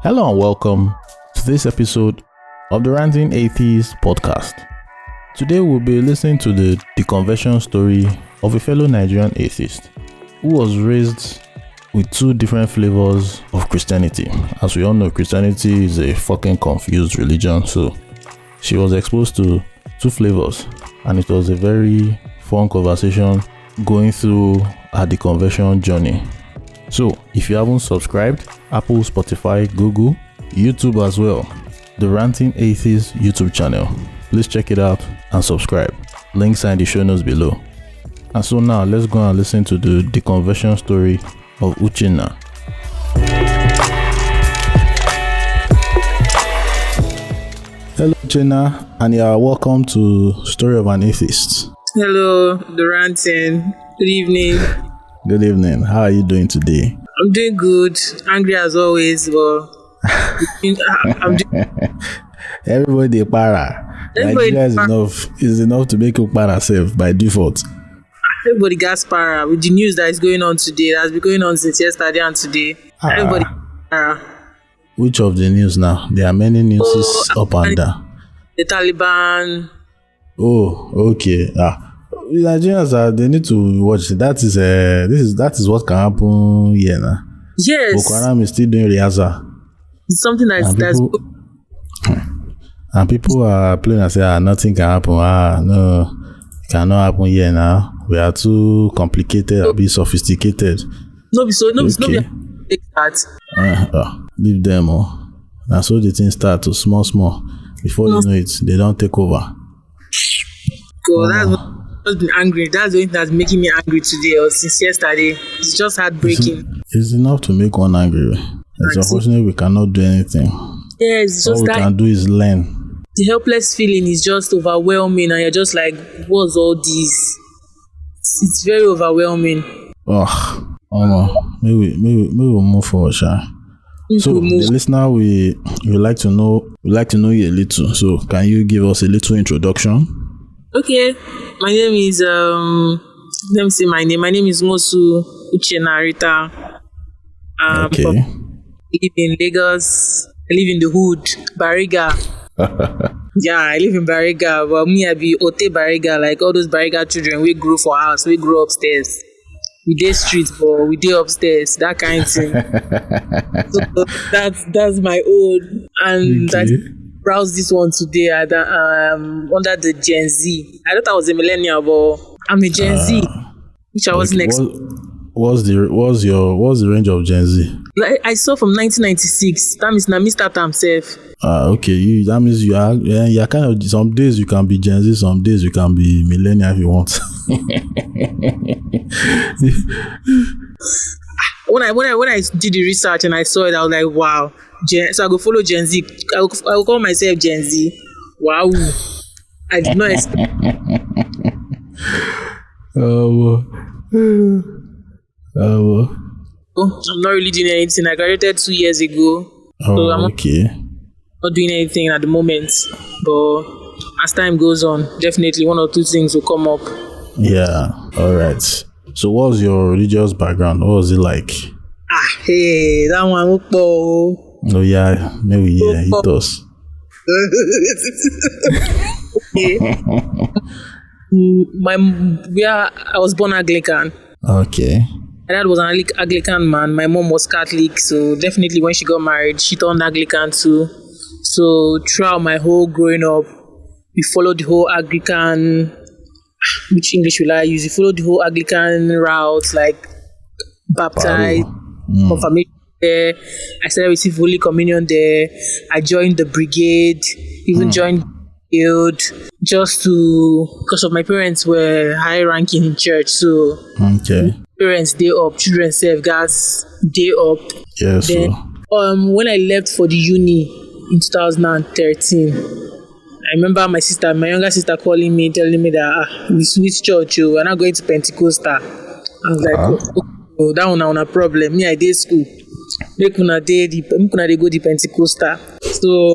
Hello and welcome to this episode of the Ranting Atheist podcast. Today we'll be listening to the deconversion story of a fellow Nigerian atheist who was raised with two different flavors of Christianity. As we all know, Christianity is a fucking confused religion, so she was exposed to two flavors, and it was a very fun conversation going through her deconversion journey. So, if you haven't subscribed, Apple, Spotify, Google, YouTube as well, the Ranting Atheist YouTube channel, please check it out and subscribe. Links are in the show notes below. And so now, let's go and listen to the deconversion story of Uchenna. Hello, Uchenna, and you are welcome to Story of an Atheist. Hello, the Ranting. Good evening. Good evening. How are you doing today? I'm doing good. Angry as always, but I'm doing. Everybody para. Nigeria is enough to make you para self by default. Everybody got para with the news that is going on today. That's been going on since yesterday and today. Everybody para. Which of the news now? There are many news up and down. The Taliban. Oh, okay. Nigerians they need to watch. That is what can happen here now. Yes. Boko Haram is still doing rehearsal. It's something and people are playing and say, nothing can happen. No, it cannot happen here now. We are too complicated, a bit sophisticated. Leave them. And so the thing start to small. Before you know it, they don't take over. That's what been angry. That's the only thing that's making me angry today or since yesterday. It's just heartbreaking. It's enough to make one angry. It's unfortunate we cannot do anything. Yeah, it's just all we can do is learn. The helpless feeling is just overwhelming, and you're just like, what's all this? It's very overwhelming. Maybe we'll move forward, Sha. So the listener, we like to know you a little. So can you give us a little introduction? Okay, my name is let me say my name. My name is Mosu Uchenna Rita. Okay. I live in Lagos. I live in the hood, Bariga. Yeah, I live in Bariga. But me, I be Ote Bariga, like all those Bariga children. We grew for house. We grew upstairs. We did streets, but we did upstairs. That kind of thing. So that's my own, and okay. I browse this one today under the Gen Z. I thought I was a millennial, but I'm a Gen Z, which I was next. What's the range of Gen Z? Like I saw from 1996. That means now Mr. himself. Okay. That means you're kind of, some days you can be Gen Z, some days you can be millennial if you want. When I did the research and I saw it, I was like, wow. So I go follow Gen Z. I will call myself Gen Z. Wow. I did not expect. I'm not really doing anything. I graduated 2 years ago. So I'm not doing anything at the moment. But as time goes on, definitely one or two things will come up. Yeah. All right. So what was your religious background? What was it like? Hey, that one. Oh yeah, maybe it does. I was born Anglican. Okay. My dad was an Anglican man. My mom was Catholic, so definitely when she got married, she turned Anglican too. So throughout my whole growing up, we followed the whole Anglican. Which English will I use? We followed the whole Anglican route, like baptized, confirmation there. I started receiving Holy Communion there. I joined the brigade, even joined guild, just because of my parents were high ranking in church. So parents day up, children serve gas day up. Yes. Then, when I left for the uni in 2013, I remember my younger sister calling me, telling me that we switch church, we're not going to Pentecostal. I was like, oh, that one a problem. Me, I did school. Make una go the Pentecostal. So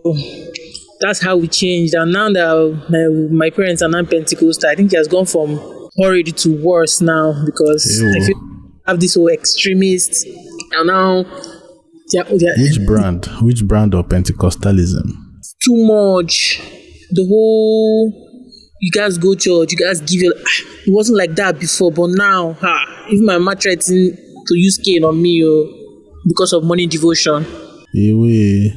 that's how we changed. And now that my parents are not Pentecostal, I think it has gone from horrid to worse now, because I feel have this whole extremist, and now Which brand of Pentecostalism? Too much. The whole, you guys go church, you guys give your, it wasn't like that before, but now, even my mama threatened to use cane on me because of morning devotion. Hey.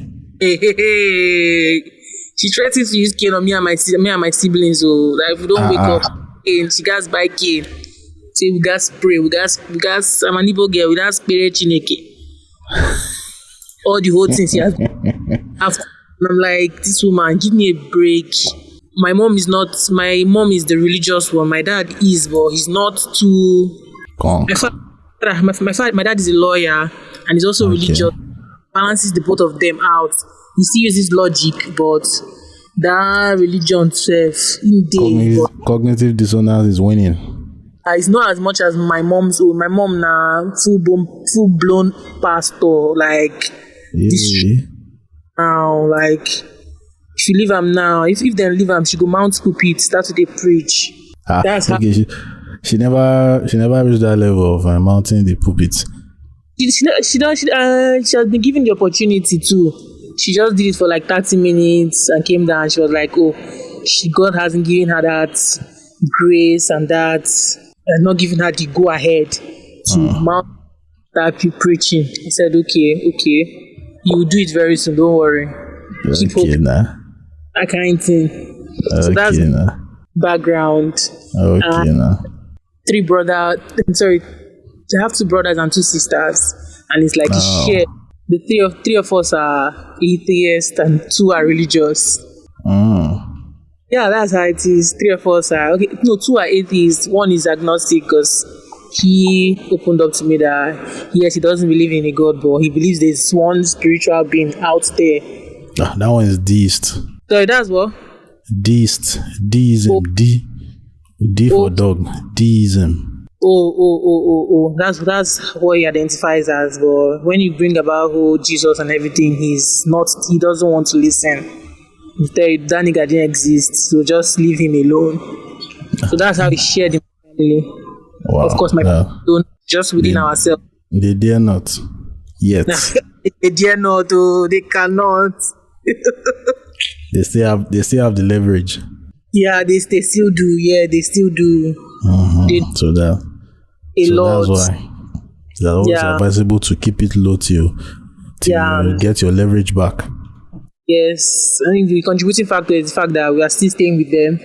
She threatened to use cane on me and my siblings. So like, if we don't wake up, she guys buy cane. Say we guys pray, we guys. I'm an Igbo girl. We guys pray Chineke. All the whole things she has. After, I'm like, this woman, give me a break. My mom is the religious one. My dad is, but he's not too. My dad is a lawyer and he's also religious. Balances the both of them out. He still uses logic, but that religion self, cognitive dissonance is winning. It's not as much as my mom's own. My mom now full blown pastor, like this now, like if you leave him now, if they leave him, she go mount pulpit, start to preach. That's okay. She never reached that level of mounting the pulpit. She has been given the opportunity too. She just did it for like 30 minutes and came down. She was like, God hasn't given her that grace and that, and not giving her the go ahead to mount that preaching. I said, okay, you will do it very soon. Don't worry. Keep hoping. That kind of thing. So that's background. I have 2 brothers and 2 sisters, and it's like share. The three of us are atheists and 2 are religious. Yeah, that's how it is. 3 of us are 2 are atheists. 1 is agnostic because he opened up to me that yes, he doesn't believe in a God, but he believes there's one spiritual being out there. That one is deist. So that's what? Deist. Deism. D for dog. Deism. That's what he identifies as. But when you bring about Jesus and everything, he doesn't want to listen. He tell you that nigga didn't exist, so just leave him alone. So that's how we shared in my family. Wow. Of course, my parents don't, just within ourselves. They dare not yet. They dare not. They cannot. They still have the leverage. Yeah, they still do. Yeah, they still do. That's why it's always advisable to keep it low till get your leverage back. Yes, I think the contributing factor is the fact that we are still staying with them.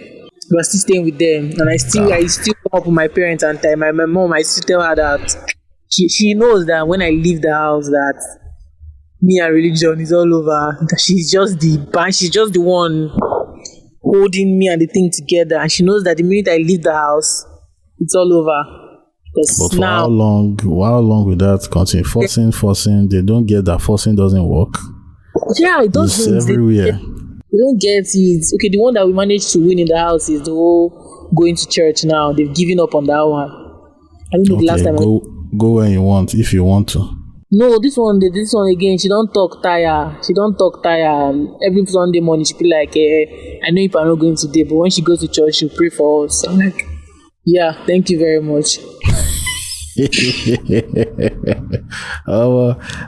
And I still come up with my parents and tell my mom. I still tell her that she knows that when I leave the house, that me and religion is all over. That she's just the one holding me and the thing together, and she knows that the minute I leave the house, it's all over. But for how long will that continue? Forcing, they don't get that forcing doesn't work. Yeah, it doesn't. It's everywhere. We don't get it. Okay, the one that we managed to win in the house is the whole going to church now. They've given up on that one. I don't know the last time. Go when you want, if you want to. No, this one again, she don't talk tire. Every Sunday morning, she be like, I know if I'm not going today, but when she goes to church, she'll pray for us. I'm like, yeah, thank you very much.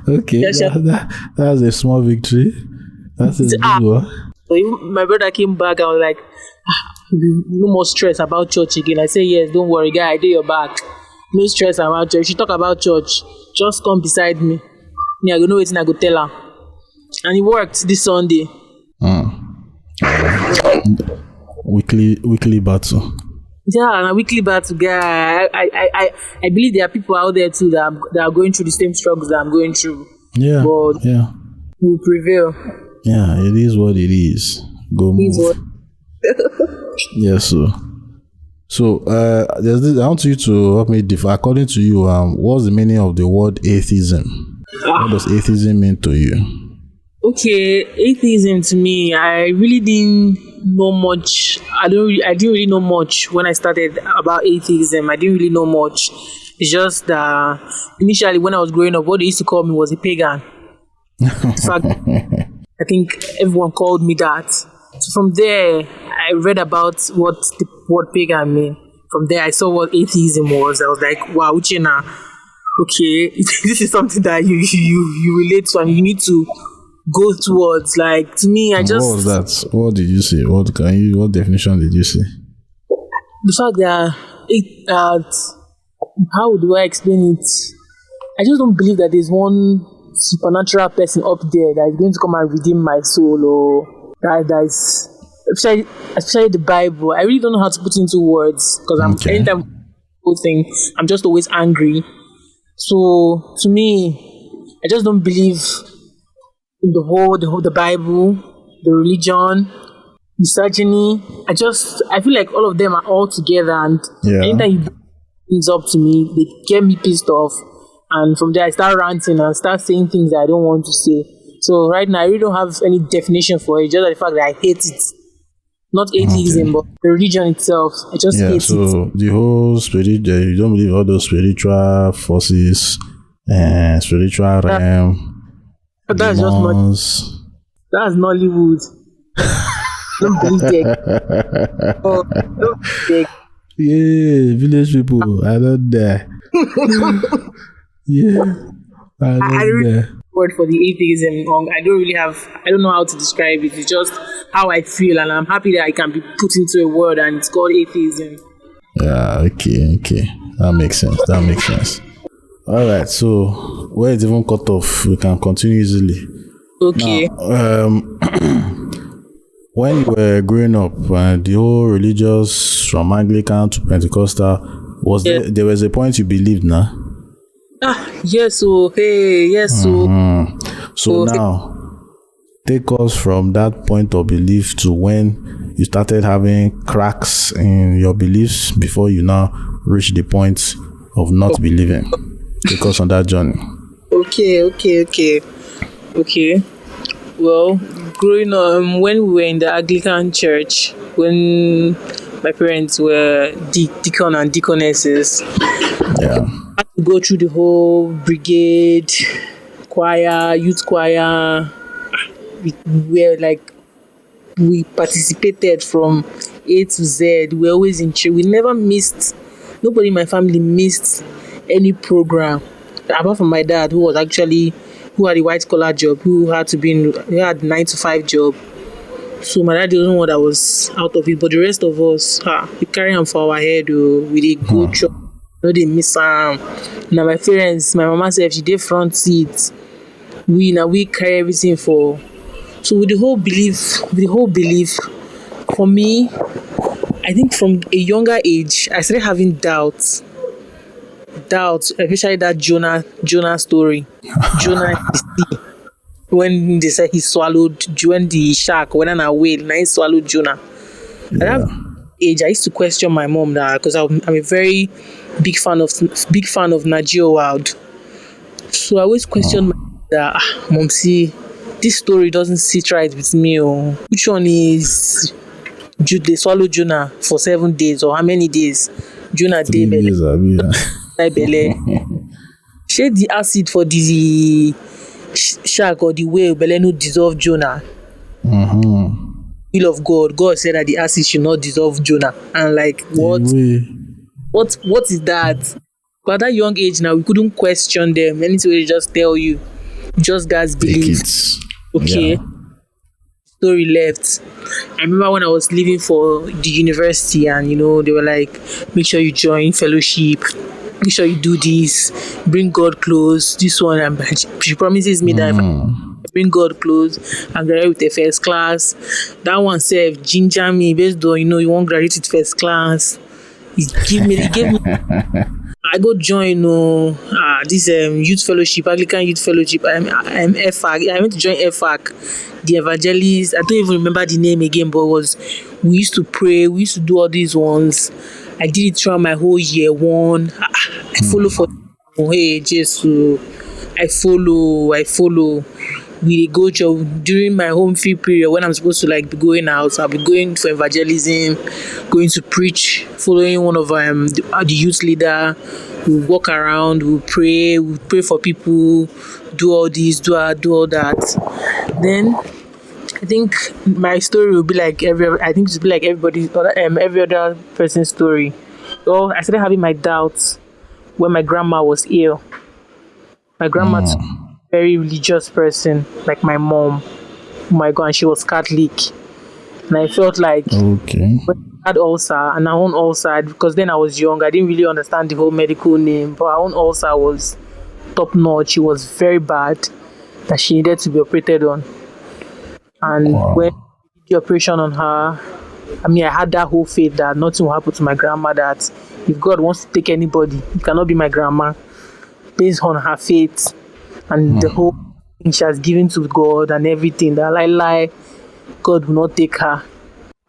Okay. That's a small victory. That's a big one. So even my brother came back, I was like, no more stress about church again. I say, yes, don't worry, guy, I did your back. No stress about church. If you talk about church, just come beside me. I go know what I go tell her. And it worked this Sunday. Weekly battle. Yeah, and a weekly battle, guy. I believe there are people out there too that are going through the same struggles that I'm going through. Yeah. But we'll prevail. Yeah, it is what it is. Go move. Yes, sir. So, there's this. I want you to help me define. According to you, what's the meaning of the word atheism? What does atheism mean to you? Okay, atheism to me, I really didn't know much. I didn't really know much when I started about atheism. I didn't really know much. It's just that initially when I was growing up, what they used to call me was a pagan. In fact, I think everyone called me that. So from there, I read about what the word pagan meant. From there, I saw what atheism was. I was like, wow, Uchenna, okay, this is something that you relate to and you need to go towards. Like, to me, I And just, what was that? What did you say? What definition did you say? the fact that how do I explain it? I just don't believe that there's one supernatural person up there that is going to come and redeem my soul, or that is, especially the Bible. I really don't know how to put into words, because anytime whole thing, I'm just always angry. So to me, I just don't believe in the Bible, the religion, misogyny. I feel like all of them are all together, and anytime you bring things up to me, they get me pissed off, and from there I start ranting and start saying things that I don't want to say. So right now I really don't have any definition for it, just the fact that I hate it. Not atheism, but the religion itself. I just hate it. So the whole you don't believe all those spiritual forces, spiritual realm, that's demons. just not. That's Nollywood. Don't believe it. Oh, don't believe it. Yeah, village people. I don't dare. Yeah, I don't dare. Word for the atheism. I don't know how to describe it. It's just how I feel, and I'm happy that I can be put into a word, and it's called atheism. Yeah, okay. That makes sense. All right, so where it's even cut off, we can continue easily. Okay. Now, when you were growing up, the whole religious, from Anglican to Pentecostal, there was a point you believed, nah? Yes, so hey, yes, so. So now, take us from that point of belief to when you started having cracks in your beliefs before you now reach the point of not believing. Take us on that journey. Okay. Well, growing up, when we were in the Anglican church, when my parents were deacon and deaconesses, I had to go through the whole brigade, choir, youth choir. We participated from A to Z. We were always in church. Nobody in my family missed any program, apart from my dad, who had a white collar job, who had 9 to 5 job. So my dad didn't know what I was out of it, but the rest of us, we carry on for our head, we did go church. No, they miss Now my parents, my mama said she did front seat. We carry everything for. So with the whole belief, for me, I think from a younger age, I started having doubts, especially that Jonah story. Jonah, when they said when the shark went on a whale, and he swallowed Jonah. At that age, I used to question my mom because I'm a very big fan of Nigerian Wild. So I always questioned my mom that, Mom, see, this story doesn't sit right with me. Which one is they swallowed Jonah for 7 days, or how many days? Jonah did shade the acid for the shark or the whale belle no dissolve Jonah. Will of God said that the acid should not dissolve Jonah. And like, what is that? But at that young age now, we couldn't question them. Anything they just tell you, just guys believe. Okay. Story left. I remember when I was leaving for the university, and they were like, make sure you join fellowship, make sure you do this, bring God close. This one, and she promises me that if I bring God close and graduate with a first class, that one self ginger me based on you won't graduate with first class. He gave me I go join this youth fellowship, Anglican youth fellowship. I'm FAC. I went to join FAC, the evangelist. I don't even remember the name again, but we used to pray, we used to do all these ones. I did it throughout my whole year one. I follow for hey Jesus. I follow. We go during my home field period when I'm supposed to be going out. I'll be going for evangelism, going to preach, following one of the youth leader. We'll walk around, we'll pray for people, do all this, do all that. Then I think my story will be like every other person's story. So I started having my doubts when my grandma was ill. My grandma too, very religious person, like my mom. Oh my God, and she was Catholic. And I felt like Okay. when I had ulcer and our own ulcer, because then I was young, I didn't really understand the whole medical name, but our own ulcer was top notch. It was very bad that she needed to be operated on. And when Wow. the operation on her, I mean, I had that whole faith that nothing will happen to my grandma, that if God wants to take anybody, it cannot be my grandma, based on her faith and the whole thing she has given to God and everything, that God will not take her.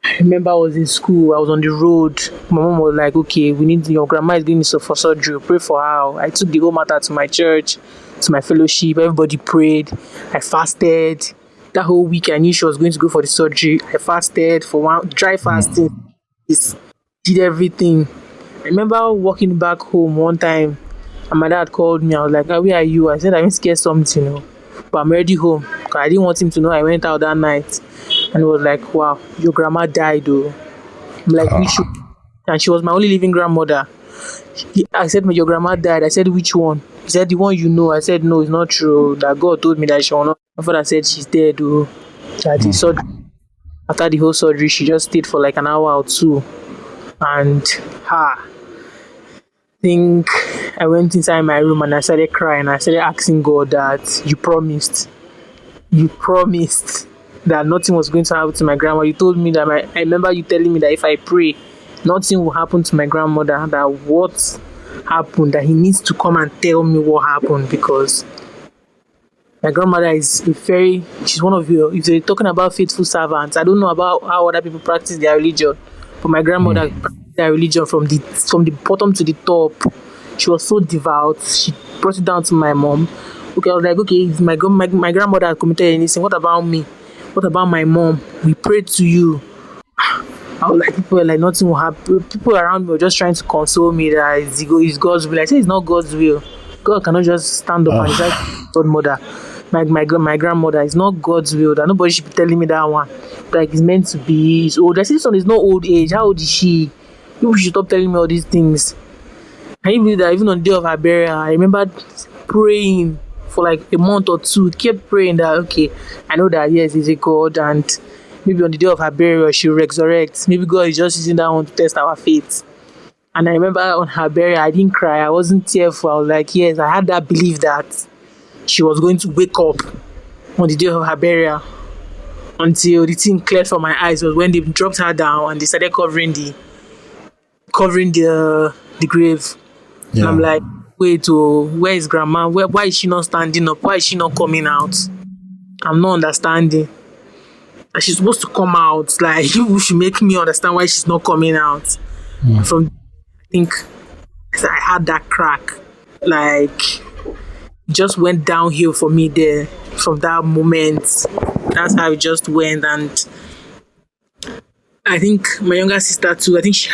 I remember I was in school, I was on the road. My mom was like, okay, we need your grandma is going for surgery, pray for her. I took the whole matter to my church, to my fellowship, everybody prayed. I fasted. That whole week I knew she was going to go for the surgery. I fasted for one dry fasting. This did everything. I remember walking back home one time and my dad called me. I was like, where are you? I said, I'm scared something, but I'm already home. 'Cause I didn't want him to know I went out that night. And he was like, wow, your grandma died though. I'm like, which one? And she was my only living grandmother. I said, your grandma died. I said, which one? He said, the one you know. I said, no, it's not true. That God told me that she will not. My father said she's dead though. That the surgery, after the whole surgery, she just stayed for like an hour or two. And I think I went inside my room and I started crying. I started asking God that you promised that nothing was going to happen to my grandma. You told me that I remember you telling me that if I pray, nothing will happen to my grandmother. That what happened, that he needs to come and tell me what happened, because my grandmother is she's one of you. If they're talking about faithful servants, I don't know about how other people practice their religion, but my grandmother practiced their religion from the bottom to the top. She was so devout. She brought it down to my mom. Okay, I was like, okay, if my grandmother had committed anything, what about me? What about my mom? We prayed to you. I was like, people were like, nothing will happen. People around me were just trying to console me that it's God's will. I said, it's not God's will. God cannot just stand up and decide godmother. My grandmother, it's not God's will. That nobody should be telling me that one. Like, it's meant to be. It's old. I said, this one is not old age. How old is she? People should stop telling me all these things. Can you believe that even on the day of her burial, I remember praying for like a month or two, kept praying that, okay, I know that yes, is a God, and maybe on the day of her burial she'll resurrect. Maybe God is just using that one to test our faith. And I remember on her burial, I didn't cry, I wasn't tearful. I was like, yes, I had that belief that she was going to wake up on the day of her burial. Until the thing cleared from my eyes was when they dropped her down and they started covering the grave. Yeah. And I'm like, wait, where is grandma? Why is she not standing up? Why is she not coming out? I'm not understanding. And she's supposed to come out. Like, you should make me understand why she's not coming out. From, I think, I had that crack. Like, it just went downhill for me there. From that moment, that's how it just went. And I think my younger sister too, I think she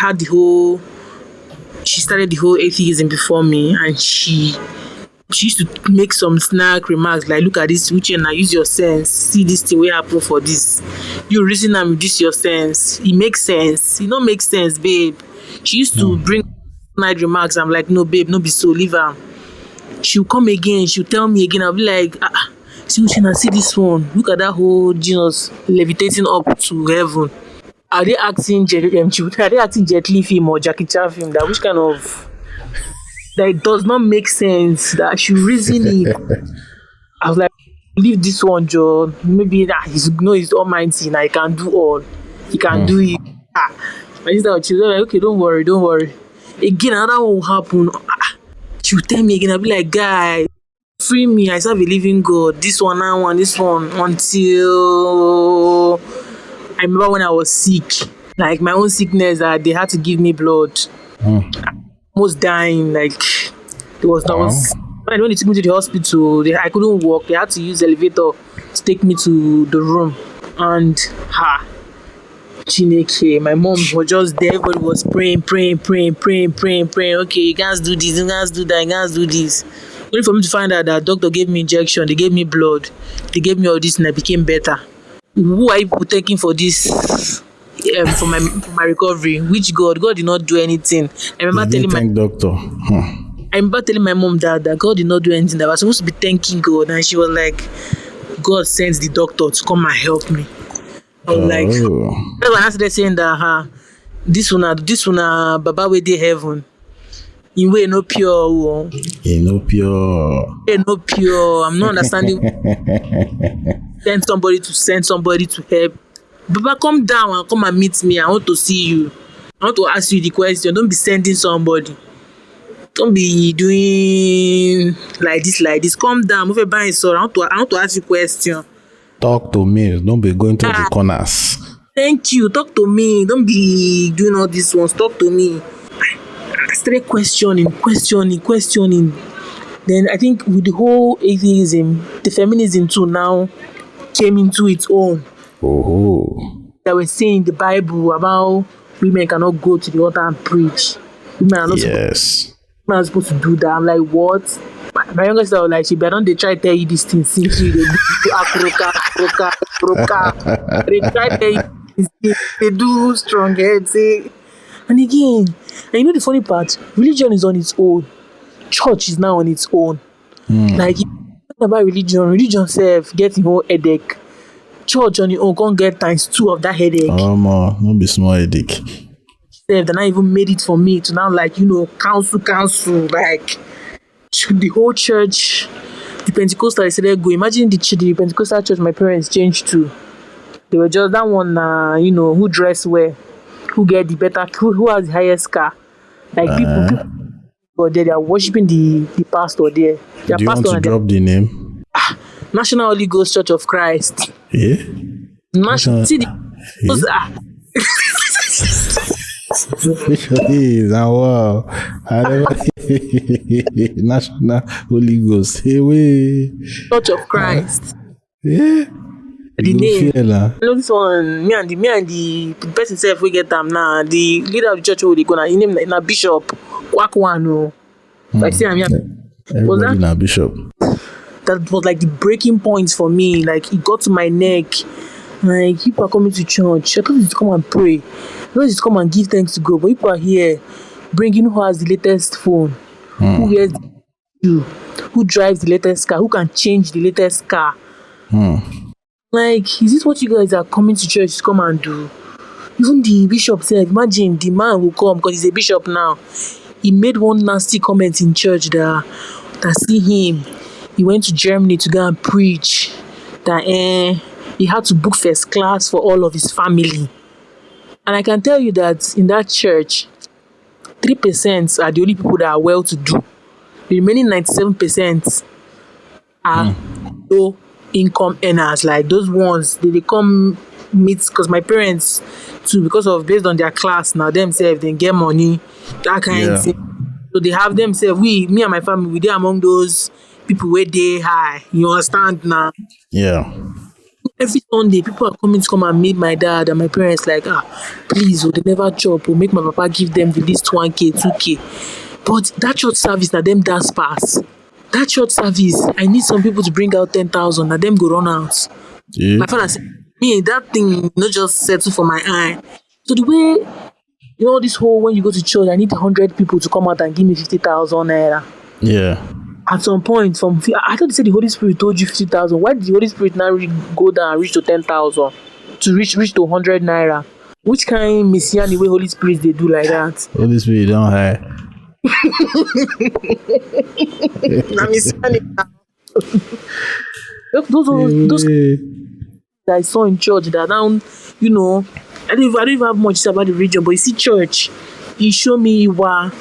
started the whole atheism before me, and she used to make some snark remarks like, look at this, Uchenna, use your sense, see this thing will happen for this, you reason and this your sense, it makes sense, it don't make sense, babe. She used to bring night remarks. I'm like, no babe, no be so, leave her. She'll come again, she'll tell me again, I'll be like, see Uchenna, see this one, look at that whole Jesus levitating up to heaven. Are they acting Jet Li film or Jackie Chan film? That which kind of, that it does not make sense. That she reason it. I was like, leave this one, Joe. Maybe that he's almighty now. He can do all. He can do it. My sister, she was like, okay, don't worry. Again, another one will happen. She will tell me again. I'll be like, guy, free me. I serve a living God. This one, until. I remember when I was sick, like my own sickness, that they had to give me blood. Almost dying, like there was when they took me to the hospital, I couldn't walk. They had to use the elevator to take me to the room. And Chineke, my mom was just there. Everybody was praying. Okay, you guys do this, you guys do that, you guys do this. Only for me to find out that doctor gave me injection, they gave me blood, they gave me all this, and I became better. Who are you taking for this? For my recovery? Which God? God did not do anything. I remember telling doctor. I remember telling my mom that God did not do anything, that I was supposed to be thanking God, and she was like, God sends the doctor to come and help me. I was like, that's when I started saying that this one Baba way dey heaven. In way no pure. In no pure. In no pure. I'm not understanding. Send somebody to help. Baba, come down and come and meet me. I want to see you. I want to ask you the question. Don't be sending somebody. Don't be doing like this. Come down. Move by so I want to ask you a question. Talk to me. Don't be going to the corners. Thank you. Talk to me. Don't be doing all these ones. Talk to me. I started questioning. Then I think with the whole atheism, the feminism too now came into its own. Oh. That we're saying the Bible about women cannot go to the altar and preach. Women are not supposed to do that. I'm like, what? My younger sister was like, she better they try to tell you these things. Since they do broka. They try to tell you these things. They do strong heads. And again, and you know the funny part, religion is on its own. Church is now on its own. Like, about religion self gets your own headache. Church on your own can't get ×2 of that headache. Not be small headache. They're not even made it for me to now, like, counsel, like the whole church, the Pentecostal started go. Imagine the Pentecostal church my parents changed to. They were just that one, who dress well, who get the better, who has the highest car. Like people there, they are worshiping the pastor there. Do you want to drop the name? National Holy Ghost Church of Christ. Yeah. National. See the. Wow. National Holy Ghost. Hey, way. Church of Christ. Yeah. The name. You know this one. Me and the person self we get them now. The leader of the church who they gonna name na Bishop Kwakwano. I see I'm here. Was that na Bishop? That was like the breaking point for me. Like it got to my neck. Like people are coming to church. I thought it's to come and pray. I thought it's to come and give thanks to God. But people are here bringing who has the latest phone, who wears you, who drives the latest car, who can change the latest car. Like, is this what you guys are coming to church to come and do? Even the bishop said, imagine the man will come because he's a bishop now. He made one nasty comment in church that see him. He went to Germany to go and preach. That he had to book first class for all of his family. And I can tell you that in that church, 3% are the only people that are well-to-do. The remaining 97% are low income earners. Like those ones, they come meet, because my parents too, because of based on their class now themselves, they get money, that kind of thing. So they have themselves, me and my family, we are among those people where they high. You understand now? Yeah. Every Sunday, people are coming to come and meet my dad and my parents like, please, they never chop, or make my papa give them the least 1K, 2K. But that church service, now them does pass. That church service, I need some people to bring out 10,000, now them go run out. Yeah. My father said, me, that thing not just settle for my eye. So the way, this whole, when you go to church, I need 100 people to come out and give me 50,000 naira. Yeah. At some point, I thought they said the Holy Spirit told you 50,000. Why did the Holy Spirit now go down and reach to 10,000? To reach to 100 naira? Which kind of messianic way Holy Spirit they do like that? Holy Spirit don't hire. Na messianic. Those that I saw in church that now, I don't even have much about the religion, but you see church, he showed me why.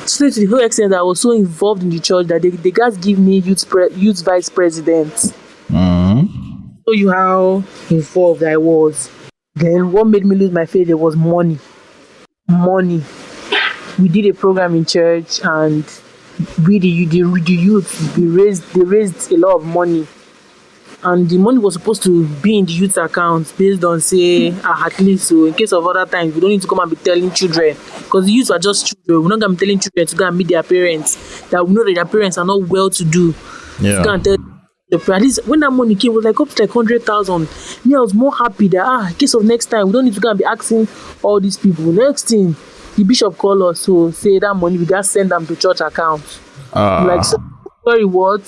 So to the whole extent that I was so involved in the church that they guys give me youth vice president. Show you how involved I was. Then what made me lose my faith was money. We did a program in church, and the youth they raised a lot of money, and the money was supposed to be in the youth account based on at least, so in case of other times we don't need to come and be telling children, because the youth are just children. We're not gonna be telling children to go and meet their parents, that we know that their parents are not well to do. Yeah. So tell at least when that money came, it was like up to like 100,000. Me, I was more happy that in case of next time we don't need to go and be asking all these people. Next thing, the bishop called us, so say that money we just send them to church account. Like, sorry, what?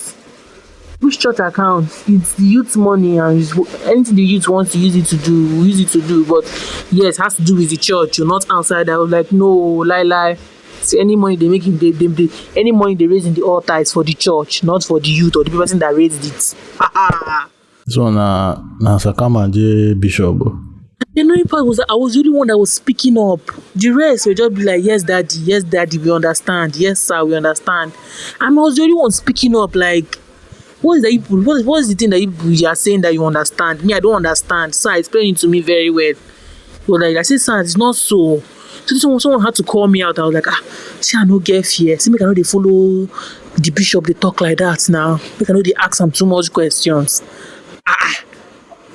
Which church account? It's the youth money, and anything the youth wants to use it to do, we use it to do. But yes, it has to do with the church. You're not outside. I was like, no, lie. See, any money they make in any money they raise in the altar is for the church, not for the youth or the person that raised it. So na Sakama Bishop. The annoying part was that I was the only one that was speaking up. The rest would just be like, yes, daddy, we understand. Yes, sir, we understand. And I was the only one speaking up, like, what is the thing that you are saying that you understand? Me, I don't understand. Sir, explain it to me very well. But like I said, sir, it's not so. So someone had to call me out. I was like, see, I no get fear. See, me, I know they follow the bishop, they talk like that now. Make I know they ask them too much questions.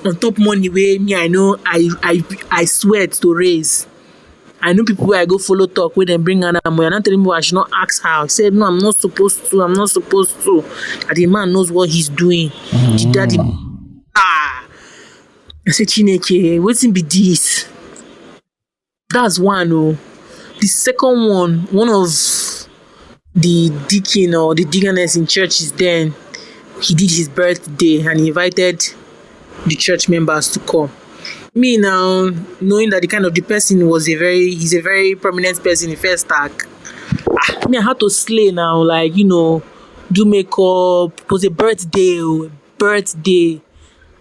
On top money way, me, I know I sweat to raise. I know people where I go follow talk where they bring an money. And I'm telling me I should not ask her. I said, no, I'm not supposed to. And the man knows what he's doing. The daddy. I said, Chineke, what's in be this? That's one. Oh. The second one of the deacon or the deaconess in churches then, he did his birthday and he invited the church members to come. Me now, knowing that the person he's a very prominent person in First Stack. I had to slay now, like, do makeup. It was a birthday.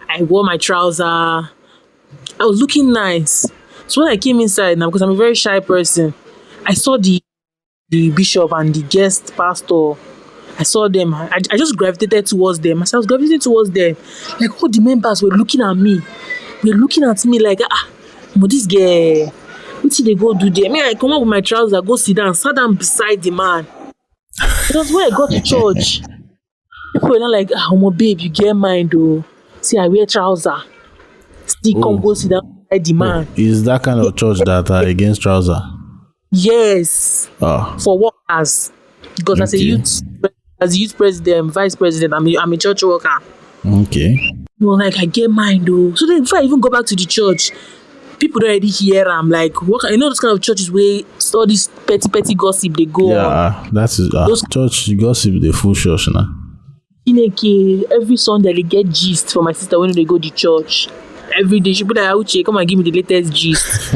I wore my trouser. I was looking nice. So when I came inside now, because I'm a very shy person, I saw the bishop and the guest pastor. I saw them. I just gravitated towards them. As I was gravitating towards them, like all the members were looking at me. They're looking at me like, but this girl, what did they go do there? I come up with my trousers, go sit down beside the man. It was when I got to church. People were not like, my babe, you get mine though. See, I wear trousers. Still come go sit down beside the man. Is that kind of church that are against trousers? Yes. For workers. Because as a youth president, vice president, I'm a church worker. Okay. Like, I get mine though. So then before I even go back to the church, people already hear I'm like, what? Those kind of churches where all this petty gossip they go on. That's those church gossip, they full church now. Every Sunday they get gist for my sister when they go to church. Every day she be like, Uche, come and give me the latest gist.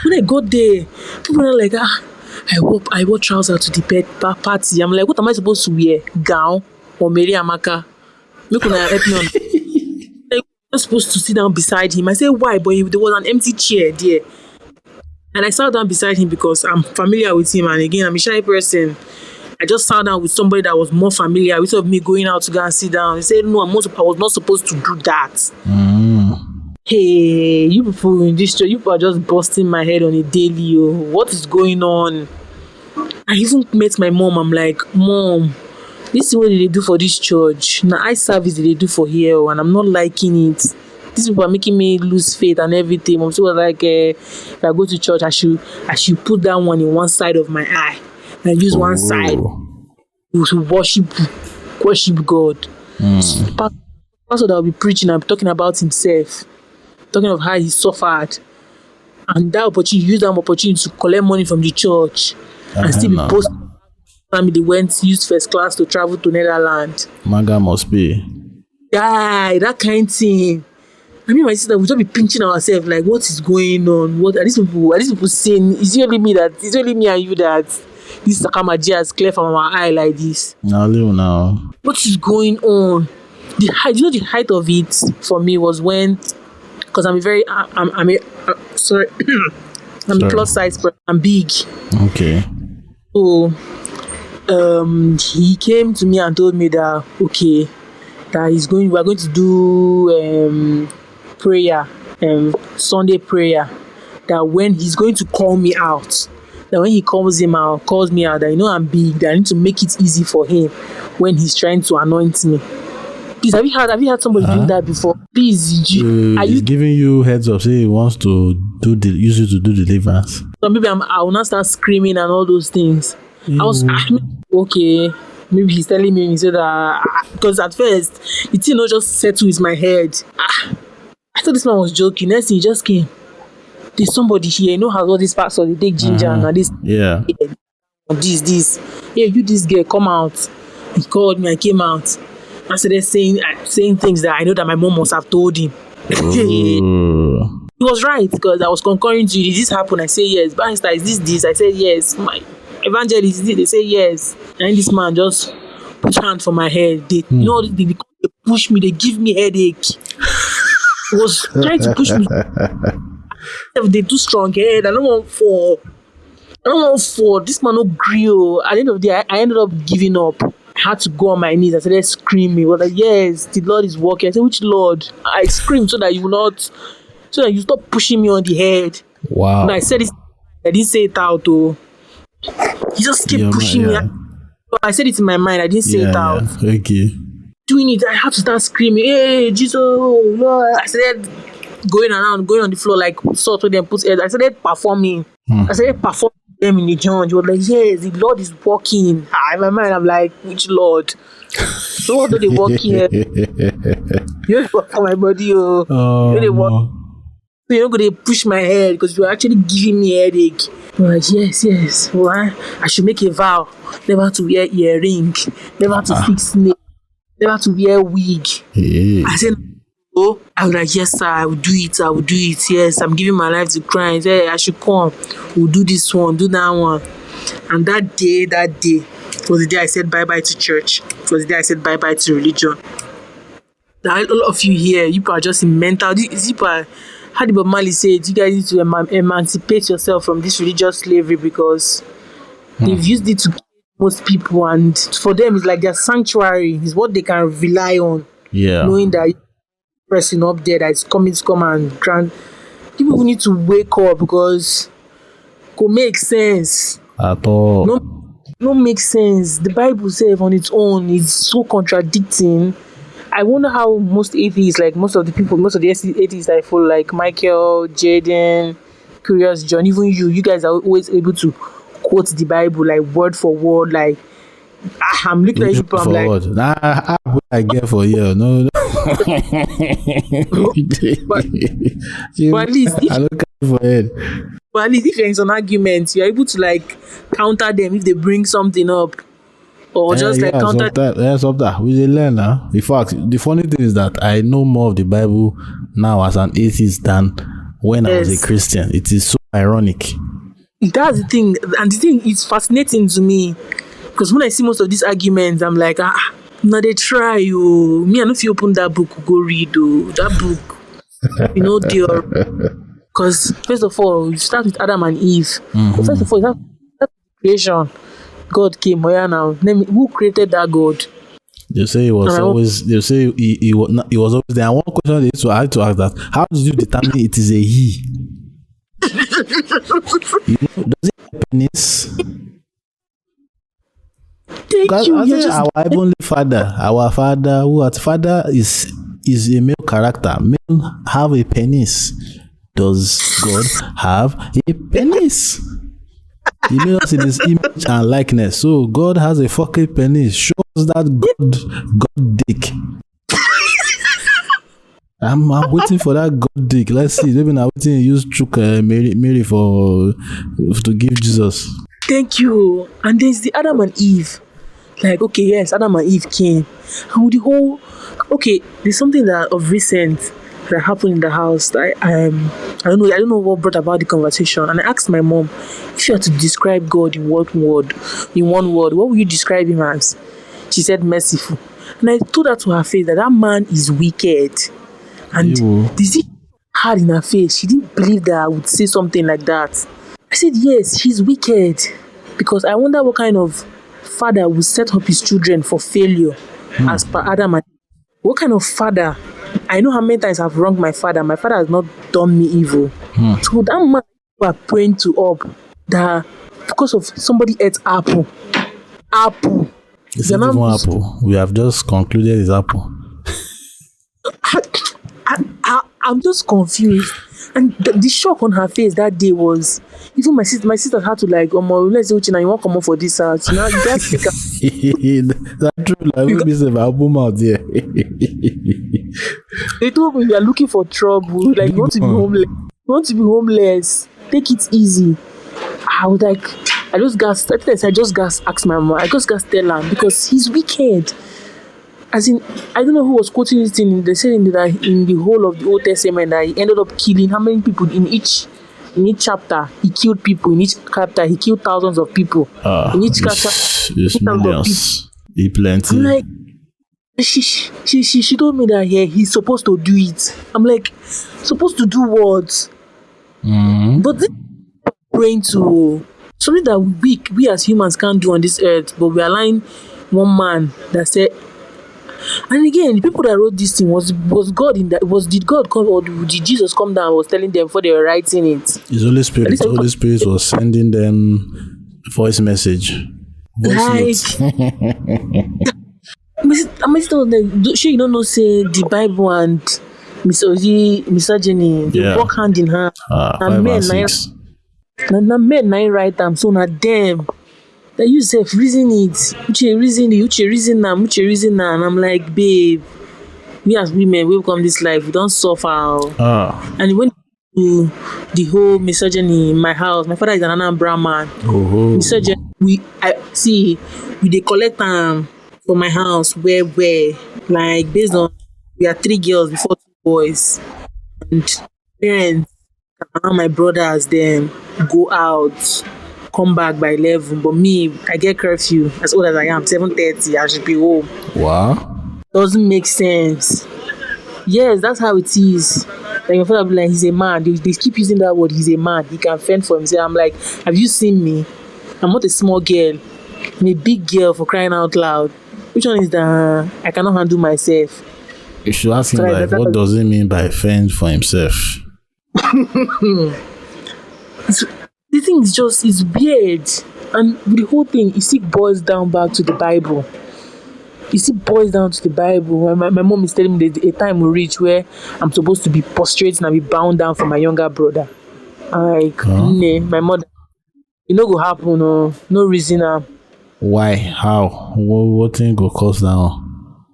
When I got there, people are like, I wore trousers to the party. I'm like, what am I supposed to wear? Gown or Mary Amaka? Look, when I help me on. I'm not supposed to sit down beside him. I said, why? But there was an empty chair there. And I sat down beside him because I'm familiar with him. And again, I'm a shy person. I just sat down with somebody that was more familiar. Instead of me going out to go and sit down, he said, no, I was not supposed to do that. Hey, you people in this church, you people are just busting my head on a daily. What is going on? I even met my mom. I'm like, Mom, this is what they do for this church. Now, eye service they do for here, and I'm not liking it. These people are making me lose faith and everything. Mom was like, if I go to church, I should put that one in one side of my eye and use one side to worship God. So the pastor that will be preaching and talking about himself, talking of how he suffered, and that opportunity, use that opportunity to collect money from the church and still be posting. Family used first class to travel to Netherlands. Maga must be. Yeah, that kind of thing. I mean, my sister, we just be pinching ourselves like, what is going on? What are these people saying? Is it only me and you that this Sakamaji has clear from our eye like this? Now. What is going on? The height of it for me was when, because I'm a plus size person. I'm big. Okay. So he came to me and told me that we are going to do prayer, Sunday prayer, that when he's going to call me out, that when he calls me out, that I'm big, that I need to make it easy for him when he's trying to anoint me. Please, have you had somebody doing that before? Please, he's giving you heads up, say he wants to use you to do deliverance. So maybe I will not start screaming and all those things. I was okay. Maybe he's telling me, he said because at first the thing not just settled with my head. I thought this man was joking. Next thing he just came. there's somebody here, you know how all these pastors, they take ginger and this, Yeah. this. Yeah, you, this girl, come out. He called me, I came out. I started saying things that I know that my mom must have told him. He was right, because I was concurring to you. Did this happen? I say yes. Barrister, is this? I said yes. My evangelist, they say yes. And this man just put hand for my head. They, you know, they push me, they give me headache. He was trying to push me. They too strong head. I don't want for this man no grill. At the end of the day, I ended up giving up. I had to go on my knees. I started screaming. I was like, yes, the Lord is working. I said, which Lord? I screamed so that you stop pushing me on the head. Wow. And I said it, I didn't say it out though. He just kept pushing me. I said it in my mind. I didn't say it out. Yeah. Okay. Doing it, I had to start screaming, hey, Jesus, Lord. I started going around, going on the floor like sort of them put head. I started performing. I started performing them in the church. You were like, yes, the Lord is working. In my mind, I'm like, which Lord? So what do they work here? You don't work for my body, you they work. So you're not going to push my head because you're actually giving me a headache. I'm like, yes. Well, I should make a vow never to wear earring, never to fix nails, never to wear wig. I said, oh, I was like, yes, sir, I will do it. Yes, I'm giving my life to Christ. Hey, I should come. We'll do this one, do that one. And that day was the day I said bye-bye to church. It was the day I said bye-bye to religion. Now, all of you here, you are just in mental. How did Bob Marley say it? You guys need to emancipate yourself from this religious slavery because they've used it to kill most people, and for them it's like their sanctuary. It's what they can rely on. Yeah. Knowing that person up there that is coming to come and grant. People need to wake up because it could make sense. At all. No make sense. The Bible says on its own is so contradicting. I wonder how most atheists, like most of the atheists I follow, like Michael, Jaden, Curious John, even you guys are always able to quote the Bible like word for word. Like I'm looking at you, I'm like, I get for you. No. but at least I look for it. But at least if you're in some arguments, you're able to like counter them if they bring something up. Or just like counter. Sometimes we learn now. In fact, the funny thing is that I know more of the Bible now as an atheist than when I was a Christian. It is so ironic. That's the thing, and the thing is fascinating to me because when I see most of these arguments, I'm like, now they try you. Me, I know if you open that book, go read that book. You know, because first of all, you start with Adam and Eve. First of all, that's creation. God came. Who created that God? They say he was always. They say he was always there. And one question I had to ask that: how did you determine it is a he? Does it have penis? Thank you. Our heavenly Father, Father is a male character. Male have a penis. Does God have a penis? He made us in his image and likeness. So God has a fucking penis. Shows that God dick. I'm waiting for that God dick. Let's see. Maybe I'm waiting to use Mary to give Jesus. Thank you. And there's the Adam and Eve. Like, okay, yes, Adam and Eve came. And with the whole, there's something that of recent that happened in the house. I don't know what brought about the conversation. And I asked my mom, if you had to describe God in one word, what would you describe him as? She said merciful. And I told her to her face that man is wicked. And this is hard in her face. She didn't believe that I would say something like that. I said, yes, she's wicked. Because I wonder what kind of father will set up his children for failure as per Adam and Eve. What kind of father? I know how many times I've wronged my father. My father has not done me evil. So that man you are praying to up that because of somebody ate apple. It's not even apple. We have just concluded it's apple. I'm just confused. And the shock on her face that day was, even my sister had to like, let's say Uchenna, you want to come up for this house. Now you can't speak up. That's true. Like, we miss an album out there. They told me we are looking for trouble. Like, you want to be homeless. You want to be homeless? Take it easy. I was like, I just got asked my mom. I just got tell her because he's wicked. As in, I don't know who was quoting this thing. They said in the whole of the Old Testament that he ended up killing how many people in each chapter. He killed people in each chapter. He killed thousands of people in each chapter. It's millions. He plenty. I'm like, she told me that he's supposed to do it. I'm like, supposed to do what? But this praying to something that we as humans can't do on this earth, but we align one man that said. And again, the people that wrote this thing was God in that did God come or did Jesus come down and was telling them before they were writing it? His Holy Spirit. The Holy Spirit was sending them voice message. Voice notes. Sure, you don't know say the Bible and misogyny they work hand in hand. 5 and 6. Men nine write them, so na them. That you self reason it. Uche reason now. And I'm like, babe, we as women, we come this life, we don't suffer. And when to the whole misogyny in my house, my father is an Anambra man. Misogyny, we dey collect for my house where like based on we are 3 girls before 2 boys, and parents and my brothers them go out, come back by 11, but me, I get curfew as old as I am, 7:30, I should be home. Wow. Doesn't make sense. Yes, that's how it is. Like my father be like, he's a man. They keep using that word, he's a man. He can fend for himself. I'm like, have you seen me? I'm not a small girl. I'm a big girl, for crying out loud. Which one is that I cannot handle myself? You should ask him like, what does it mean by fend for himself? The thing is just, it's weird. And the whole thing, it still boils down back to the Bible. It still boils down to the Bible. My mom is telling me that a time will reach where I'm supposed to be prostrated and be bound down for my younger brother. Like, my mother, it no go happen, no reason. Why? How? What thing go cause down?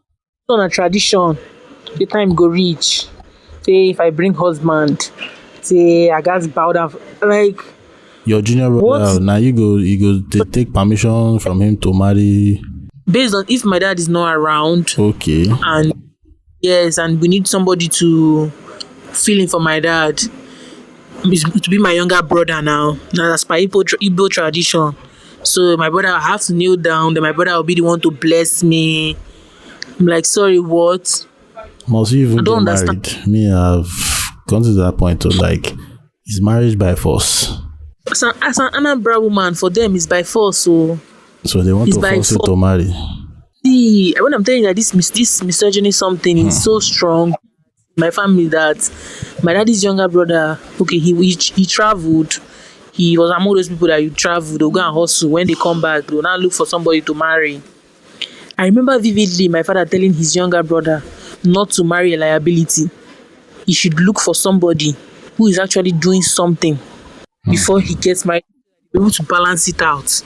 It's on a tradition. The time go reach. Say, if I bring husband, say, I got bow down. Like, your junior brother, now you go take permission from him to marry. Based on if my dad is not around. Okay. And yes, and we need somebody to fill in for my dad. To be my younger brother now. Now that's by Igbo tradition. So my brother will have to kneel down, then my brother will be the one to bless me. I'm like, sorry, what? Must you even get married? Me, I've gone to that point of like, is marriage by force? As an Anambra woman, for them, it's by force. So they want to force you to marry. See, when I'm telling you that this misogyny something is so strong in my family that my daddy's younger brother, okay, he traveled. He was among those people that you travel, they'll go and hustle. When they come back, they'll now look for somebody to marry. I remember vividly my father telling his younger brother not to marry a liability. He should look for somebody who is actually doing something before he gets married, be able to balance it out.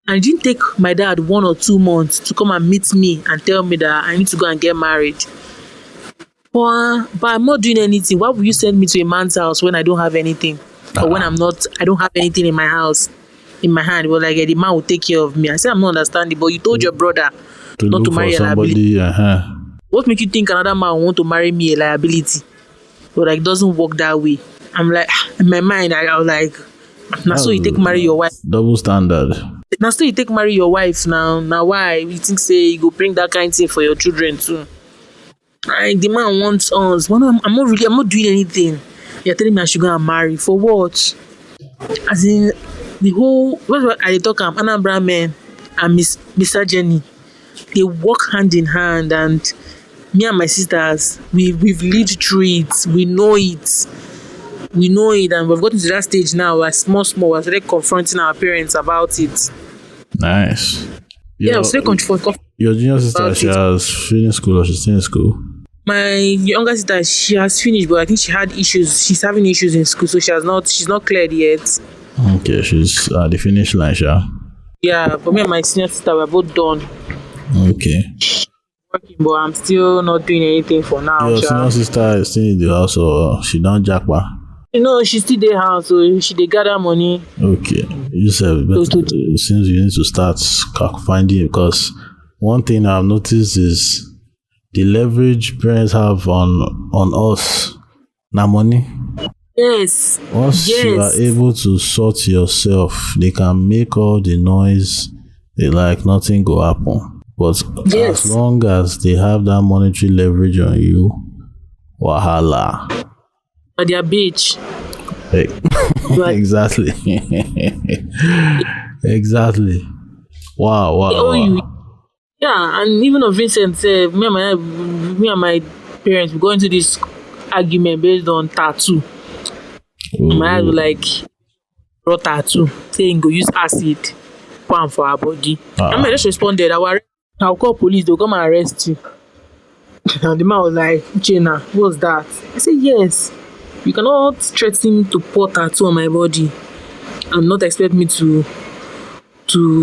And it didn't take my dad 1 or 2 months to come and meet me and tell me that I need to go and get married. But I'm not doing anything. Why would you send me to a man's house when I don't have anything? Or when I don't have anything in my house, in my hand? Well, like, the man will take care of me. I said, I'm not understanding, but you told your brother not to marry a liability. What make you think another man will want to marry me a liability? But like, it doesn't work that way. I'm like, in my mind, I was like, now so you take marry your wife. Double standard. Now so you take marry your wife now. Now why? You think say you go bring that kind of thing for your children too? Like, the man wants us. Well, I'm not doing anything. You're telling me I should go and marry. For what? As in, the whole, what I talk about Anambra men and misogyny, they work hand in hand, and me and my sisters, we've lived through it. We know it, and we've gotten to that stage now where small, we're already confronting our parents about it. Nice. Yeah, we're still confronting. Your junior sister, she has finished school or she's still in school? My younger sister, she has finished, but I think she had issues. She's having issues in school, so she's not cleared yet. Okay, she's at the finish line, sure. Yeah, but me and my senior sister, we're both done. Okay. Working, but I'm still not doing anything for now. Your senior sister is still in the house, or she done jackpot? She still dey house, so she dey gather money. Okay, you said, but since you need to start finding, because one thing I've noticed is the leverage parents have on us, na money. Yes. Once you are able to sort yourself, they can make all the noise they like, nothing go happen. But as long as they have that monetary leverage on you, wahala. At their beach. Exactly. Exactly. Wow. Yeah, and even of Vincent said, me and my parents, we go into this argument based on tattoo. My dad was like, draw tattoo, saying go use acid, pan for our body. I just responded, I'll call police, they'll come and arrest you. And the man was like, Uchenna, what's that? I said, yes. You cannot threaten me to pour tattoo on my body and not expect me to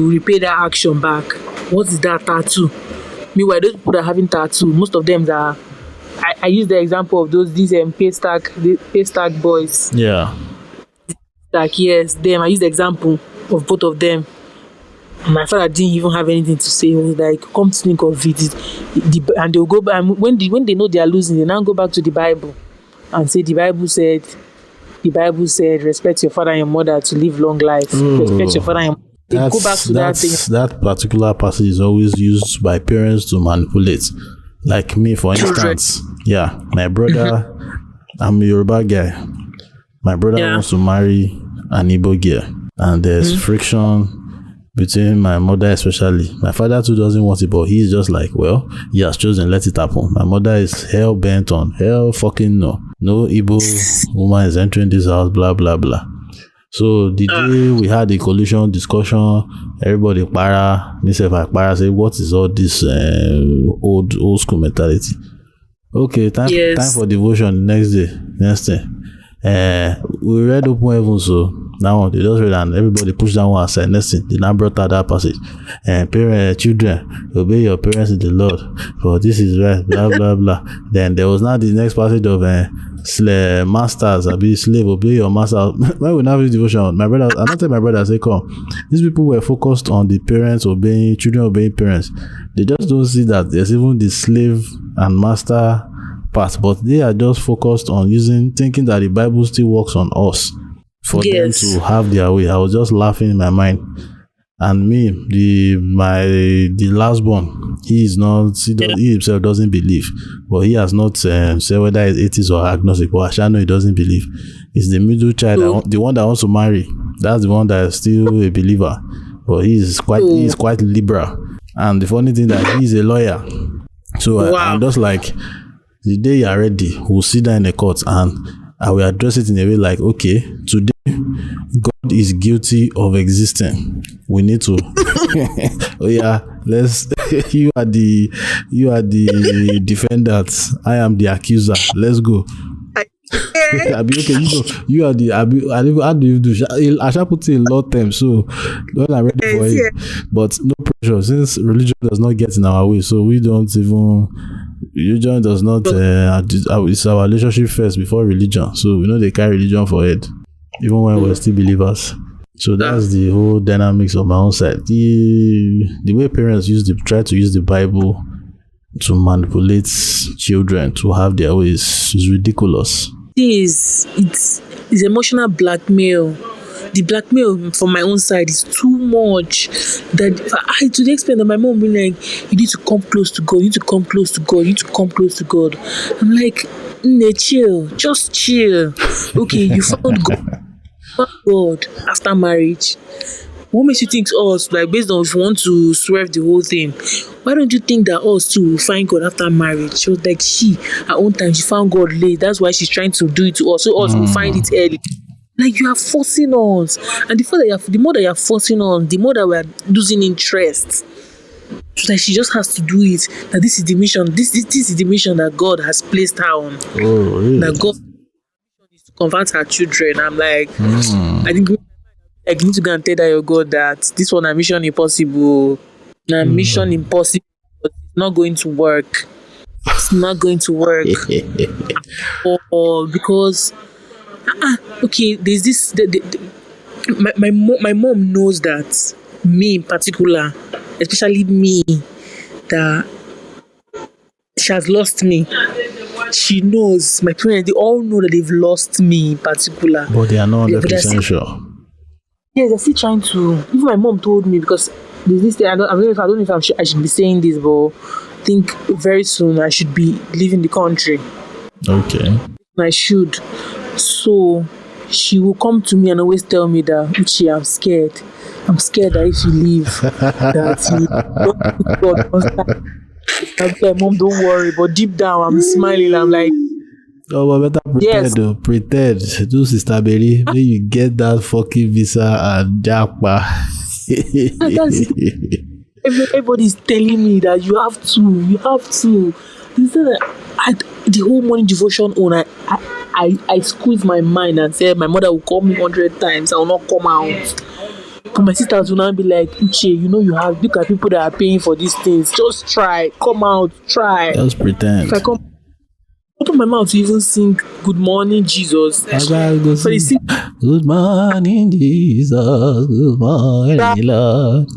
repay that action back. What is that tattoo? Meanwhile, those people that are having tattoo, most of them are. I use the example of these paystack boys. Yeah. Like, yes, them. I use the example of both of them. My father didn't even have anything to say. He was like, come to think of it. And they'll go back. When they know they are losing, they now go back to the Bible and say, the Bible said, respect your father and your mother to live long life. Respect your father and your mother. They go back to that thing. That particular passage is always used by parents to manipulate. Like me, for instance. Yeah, my brother, I'm a Yoruba guy. My brother wants to marry an Igbo girl. And there's friction between my mother especially. My father too doesn't want it, but he's just like, well, he has chosen, let it happen. My mother is hell bent on, no Igbo woman is entering this house, blah, blah, blah. So the day we had the collision discussion, everybody myself I say, what is all this old school mentality? Okay, time for devotion. Next thing. We read Open Heaven, so now they just read and everybody push down one side. Next thing, they now brought out that passage. Children, obey your parents in the Lord, for this is right, blah, blah, blah. Then there was now the next passage of masters, slave, obey your master. When we now read devotion, I don't tell my brother, I say, come, these people were focused on the parents obeying, children obeying parents. They just don't see that there's even the slave and master part, but they are just focused on thinking that the Bible still works on us for them to have their way. I was just laughing in my mind. And me, the last born, he himself doesn't believe, but he has not said whether it's atheist or agnostic, but I shall know he doesn't believe. It's the middle child, the one that wants to marry. That's the one that is still a believer, but he is quite liberal. And the funny thing that he's a lawyer, so I'm just like, the day you are ready, we'll sit down in the court and I will address it in a way like, okay, today God is guilty of existing. We need to let's you are the defendant, I am the accuser. Let's go. You are the how do you do? I shall put it in law terms, so when I'm ready for it. But no pressure, since religion does not get in our way, so we don't even. Religion does not. It's our relationship first before religion. So we know they carry religion for it, even when we're still believers. So that's the whole dynamics of my own side. The way parents try to use the Bible to manipulate children to have their ways is ridiculous. It's emotional blackmail. The blackmail from my own side is too much. That to the extent that my mom be like, you need to come close to God, you need to come close to God, you need to come close to God. I'm like, chill, just chill. Okay, you found God after marriage. What makes you think us, like, based on if you want to swerve the whole thing, why don't you think that us too will find God after marriage? She was like, her own time, she found God late. That's why she's trying to do it to us. So us will find it early. Like, you are forcing us. And the more that you are forcing on, the more that we are losing interest. So like, she just has to do it. That this is the mission. This is the mission that God has placed her on. Oh, really? That God is to convert her children. I'm like, I think I need to go and tell that your God that this one a mission impossible. Mission impossible. But it's not going to work. It's not going to work. Because okay, there's this. My mom knows that me in particular, especially me, that she has lost me. She knows, my parents, they all know that they've lost me in particular. But they are not 100% sure. Yes, they're still trying to. Even my mom told me, because there's this thing, I don't know if I should be saying this, but I think very soon I should be leaving the country. Okay. I should. So she will come to me and always tell me that, Uchi, I'm scared. I'm scared that if you leave, that you don't put God. I'm like, Mom, don't worry. But deep down, I'm smiling. I'm like, oh, but better pretend, yes. though. Pretend. Do Sister Berry. Then you get that fucking visa and jackpot. Everybody's telling me that you have to. Instead of, the whole morning devotion on, I squeeze my mind and say, my mother will call me 100 times. I will not come out. But my sisters will now be like, Uche, look at people that are paying for these things. Just try. Come out. Try. Just pretend. If I come, open my mouth to even sing Good Morning, Jesus. Good morning, Jesus. Good morning, Lord.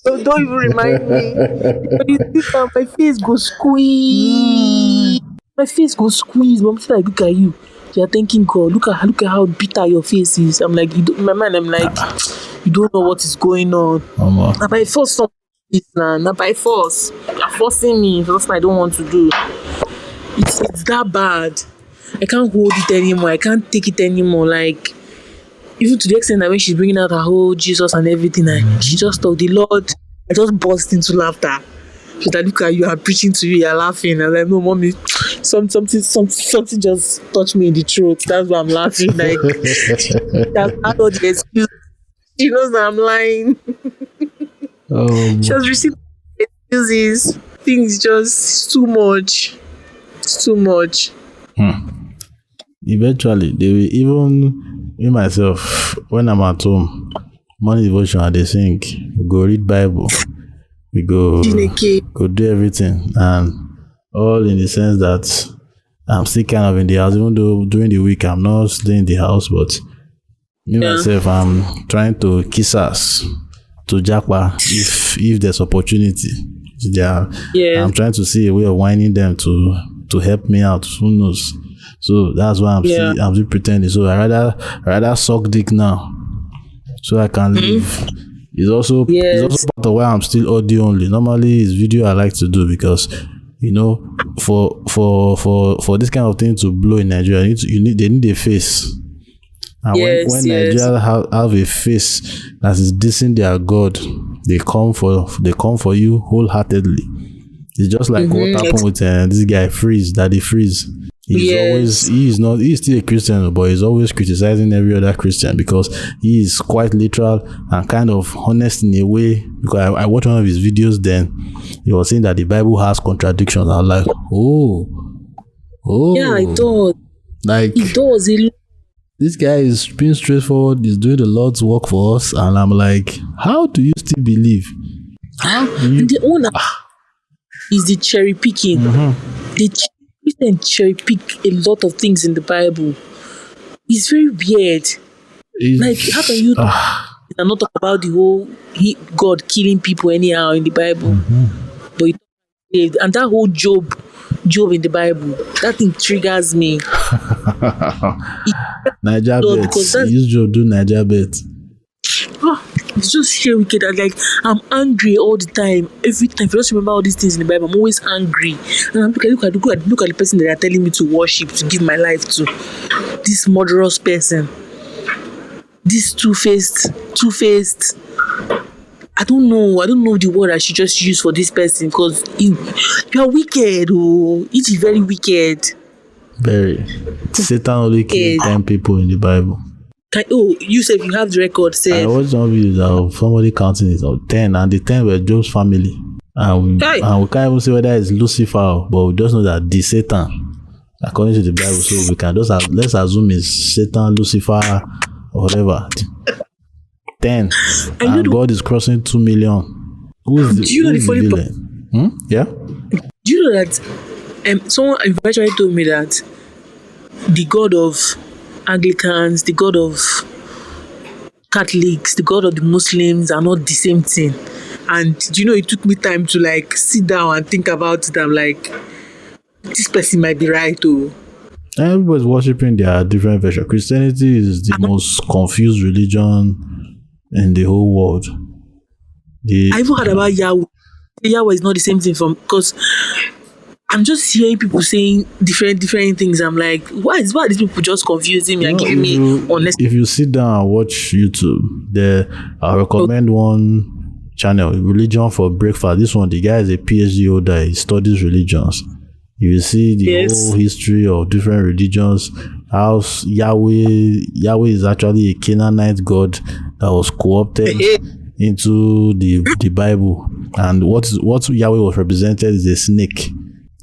Don't even remind me. But my face goes squeeze. My face goes squeeze. Mom, like, look at you. You're thanking God. Look at how bitter your face is. I'm like, in my mind, I'm like, you don't know what is going on. Now by force, now by force, you're forcing me. That's what I don't want to do. It's that bad. I can't hold it anymore. I can't take it anymore. Like, even to the extent that when she's bringing out her whole Jesus and everything, she just told the Lord, I just burst into laughter. She's like, look at you, I'm preaching to you, you're laughing. I'm like, no, mommy, something just touched me in the throat. That's why I'm laughing. Like, that's not the excuse. She knows that I'm lying. She has received excuses. Things just too much. It's too much. Eventually, they will even, me myself, when I'm at home, morning devotion, they sing, we go read Bible, we go do everything, and all in the sense that I'm still kind of in the house, even though during the week I'm not staying in the house, but me myself, I'm trying to kiss ass to Jackpa if there's opportunity. I'm trying to see a way of whining them to help me out. Who knows? So that's why I'm still pretending. So I rather suck dick now, so I can live. It's also part of why I'm still audio only. Normally, it's video I like to do because for this kind of thing to blow in Nigeria, they need a face. And when Nigeria have a face that is dissing their God, they come for you wholeheartedly. It's just like what happened with this guy Daddy Freeze. He's still a Christian, but he's always criticizing every other Christian because he is quite literal and kind of honest in a way. Because I watched one of his videos, then he was saying that the Bible has contradictions. I'm like, yeah, it does. Like, it does. This guy is being straightforward. He's doing the Lord's work for us, and I'm like, how do you still believe? How do you? And the owner is the cherry picking. The Christian cherry pick a lot of things in the Bible. It's very weird. Like, how can you and not talk about the whole God killing people anyhow in the Bible? But and that whole Job in the Bible, that thing triggers me. Niger bet. Use Job do Niger bet. It's just sheer wicked. I'm angry all the time. Every time, if I just remember all these things in the Bible, I'm always angry. And I'm look at the person that they are telling me to worship, to give my life to. This murderous person. This two-faced. I don't know the word I should just use for this person because you are wicked. It is very wicked. Very. Satan only killed 10 people in the Bible. You said you have the record. I watched one video of somebody counting it of 10, and the 10 were Job's family. And we can't even say whether it's Lucifer, but we just know that the Satan, according to the Bible, so we can let's assume it's Satan, Lucifer, or whatever. 10, and God is crossing 2 million. Who's the villain? Yeah. Do you know that someone eventually told me that the God of Anglicans, the God of Catholics, the God of the Muslims are not the same thing. And it took me time to like sit down and think about it. I'm like, this person might be right too. Everybody's worshiping their different version. Christianity is the most confused religion in the whole world. I even heard about Yahweh. Yahweh is not the same thing because I'm just hearing people saying different things. I'm like, why are these people just confusing me and giving me honest? If you sit down and watch YouTube, I recommend one channel, Religion for Breakfast. This one, the guy is a PhD holder. He studies religions. You will see the whole history of different religions. How Yahweh is actually a Canaanite god that was co-opted into the Bible. And what Yahweh was represented is a snake.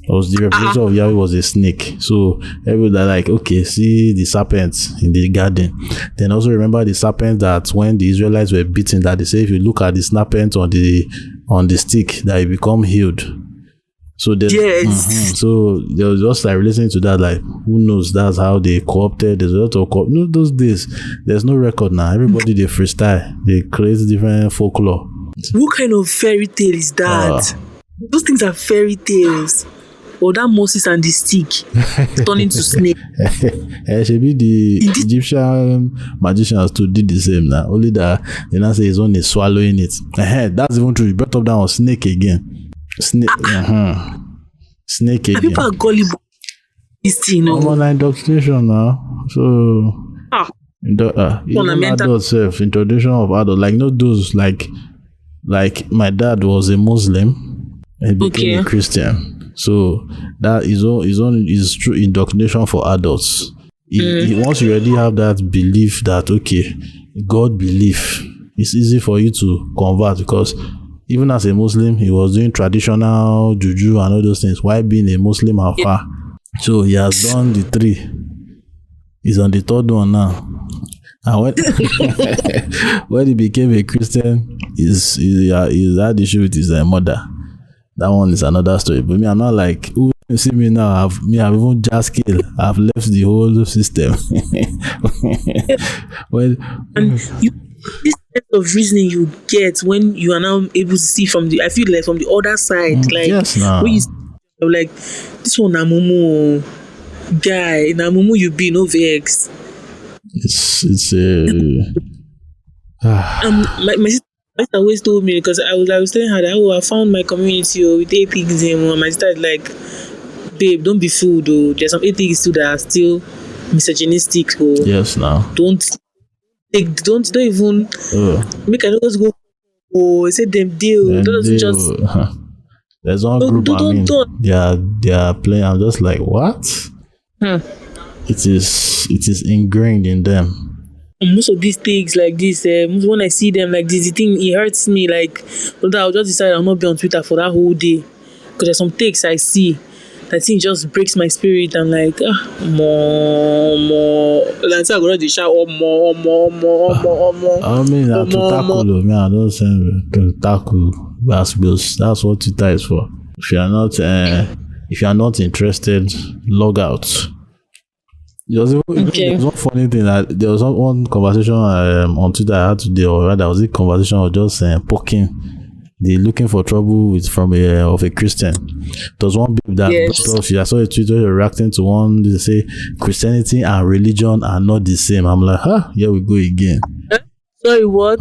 The representation of Yahweh was a snake. So everybody like, okay, see the serpent in the garden. Then also remember the serpent that when the Israelites were beaten, that they say if you look at the serpent on the stick, that it become healed. So so they was just like listening to that, like, who knows? That's how they co-opted. There's a lot of those days. There's no record now. Everybody they freestyle. They create different folklore. What kind of fairy tale is that? Those things are fairy tales. Or that Moses and the stick turning to snake. Should be the Egyptian magicians too did the same now. Only that they now say his own is swallowing it. That's even true. You brought up that one, snake again. Snake again. People are gullible. Online indoctrination now. So even adult self, introduction of adult, like not those like my dad was a Muslim and became a Christian. So that is true indoctrination for adults. Once you already have that belief that God belief, it's easy for you to convert, because even as a Muslim, he was doing traditional juju and all those things. Why being a Muslim alpha? So he has done the 3. He's on the 3rd one now. And when he became a Christian, he had issue with his mother. That one is another story. But me, I'm not like, you see me now, I've even just killed. I've left the whole system. This type of reasoning you get when you are now able to see from the other side. Like, yes, now. When you like, this one na mumu guy, na mumu you be, no vex. It's my sister always told me, because I was telling her that I found my community with atheism. My sister is like, babe, don't be fooled though. There's some atheists too that are still misogynistic. Yes, now. Don't even make a nose go. Say them deal. Just there's one group. They are playing. I'm just like, what? It is ingrained in them. And most of these things like this, when I see them like this, the thing, it hurts me. Like, I'll just decide I'll not be on Twitter for that whole day, because there's some takes I see that thing just breaks my spirit. I'm like, more. Like, I go to shout, more. I mean, to tackle, man. I don't say to tackle. That's what Twitter is for. If you are not interested, log out. There's one funny thing that there was one conversation on Twitter I had today, or rather, was a conversation of just poking. They looking for trouble from a Christian. There was one babe that I saw a Twitter reacting to one. They say Christianity and religion are not the same. I'm like, here we go again. Sorry, what?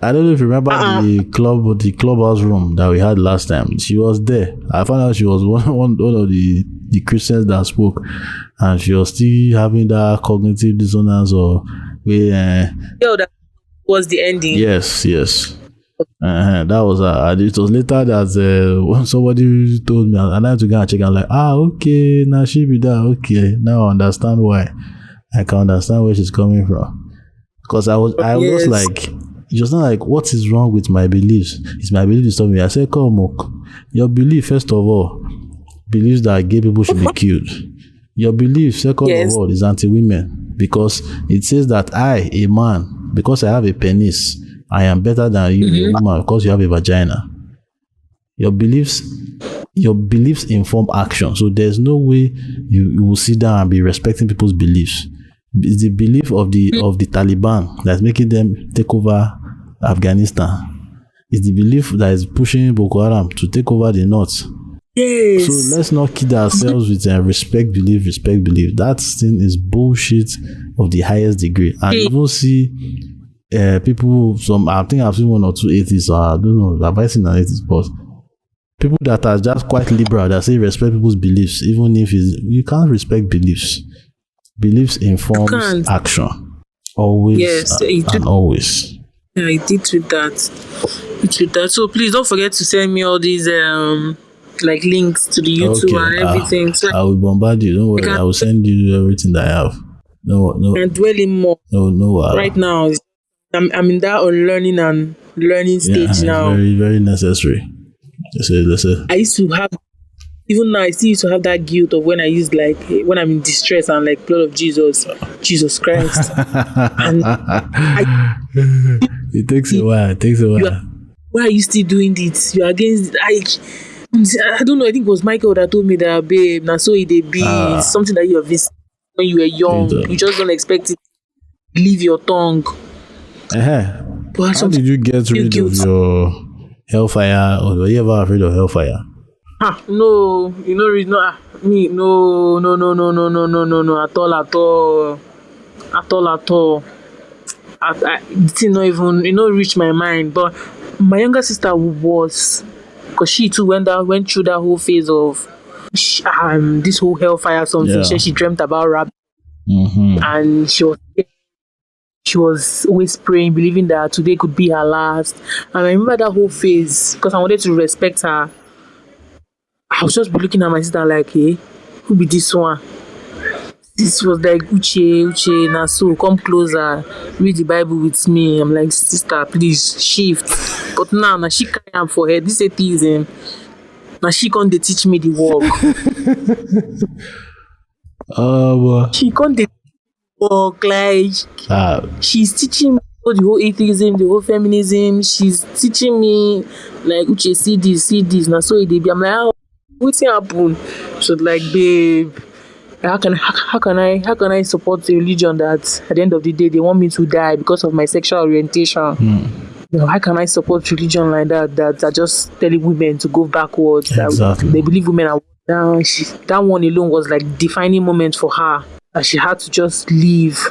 I don't know if you remember the clubhouse room that we had last time. She was there. I found out she was one of the Christians that spoke, and she was still having that cognitive dissonance, or that was the ending. Yes. That was it was later that when somebody told me, and I had to go and check. I'm like, okay, now she be that. Okay, now I understand why. I can understand where she's coming from, because I was like, it was not like, what is wrong with my beliefs? It's my belief to stop me. I said, come, your belief, first of all, believes that gay people should be killed. Your belief, second of all, is anti-women, because it says that I, a man, because I have a penis, I am better than you, a woman, because you have a vagina. Your beliefs inform action. So there's no way you will sit down and be respecting people's beliefs. It's the belief of the Taliban that's making them take over Afghanistan. It's the belief that is pushing Boko Haram to take over the north. Yes. So let's not kid ourselves with respect belief. That thing is bullshit of the highest degree. And you don't see people, I think I've seen one or two atheists, or I don't know, have I seen an atheist, but people that are just quite liberal, that say respect people's beliefs, even if you can't respect beliefs. Beliefs informs action. Always. Yes, and always. Yeah, I did with that. So please don't forget to send me all these like links to the YouTube and everything. So I will bombard you. Don't worry. I will send you everything that I have. No. And dwelling more. No. Right now, I'm in that learning stage now. Very, very necessary. Let's say. I used to have. Even now, I still used to have that guilt of when I used when I'm in distress and blood of Jesus Christ. And it takes a while. Why are you still doing this? You're against I don't know. I think it was Michael that told me that, babe, now so it be it's something that you have visited when you were young. You just don't expect it to leave your tongue. How did you get rid of your hellfire, or were you ever afraid of hellfire? No, me, no, at all. It did not even, reach my mind. But my younger sister was, because she too went through that whole phase of this whole hellfire something. Yeah. She dreamt about rabbit, and she was always praying, believing that today could be her last. And I remember that whole phase because I wanted to respect her. I was just looking at my sister like, hey, who be this one? This was like, Uche, Nasu, come closer, read the Bible with me. I'm like, sister, please shift. But now she can't for her. This atheism. Now she can't teach me the work. She can't teach me the work. She's teaching me the whole atheism, the whole feminism. She's teaching me like, Uche, see this. Now so it be. I'm like, what's happened? She was like, babe, how can I support a religion that at the end of the day they want me to die because of my sexual orientation? How can I support religion like that are just telling women to go backwards? Exactly. They believe women are down. That one alone was like defining moment for her, and she had to just leave.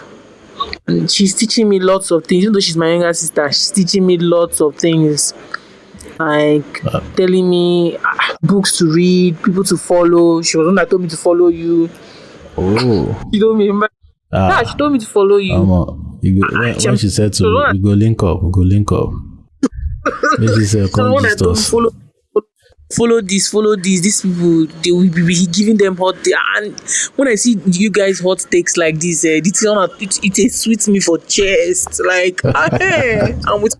And she's teaching me lots of things. Even though she's my younger sister, she's teaching me lots of things. Like telling me books to read, people to follow. She was the one that told me to follow you. Oh. You don't remember? She told me to follow you. When she said to we go link up. When she said come discuss. Follow this. These people, they will be giving them hot takes. And when I see you guys hot takes like this, it sweets me for chest. Like, I'm with.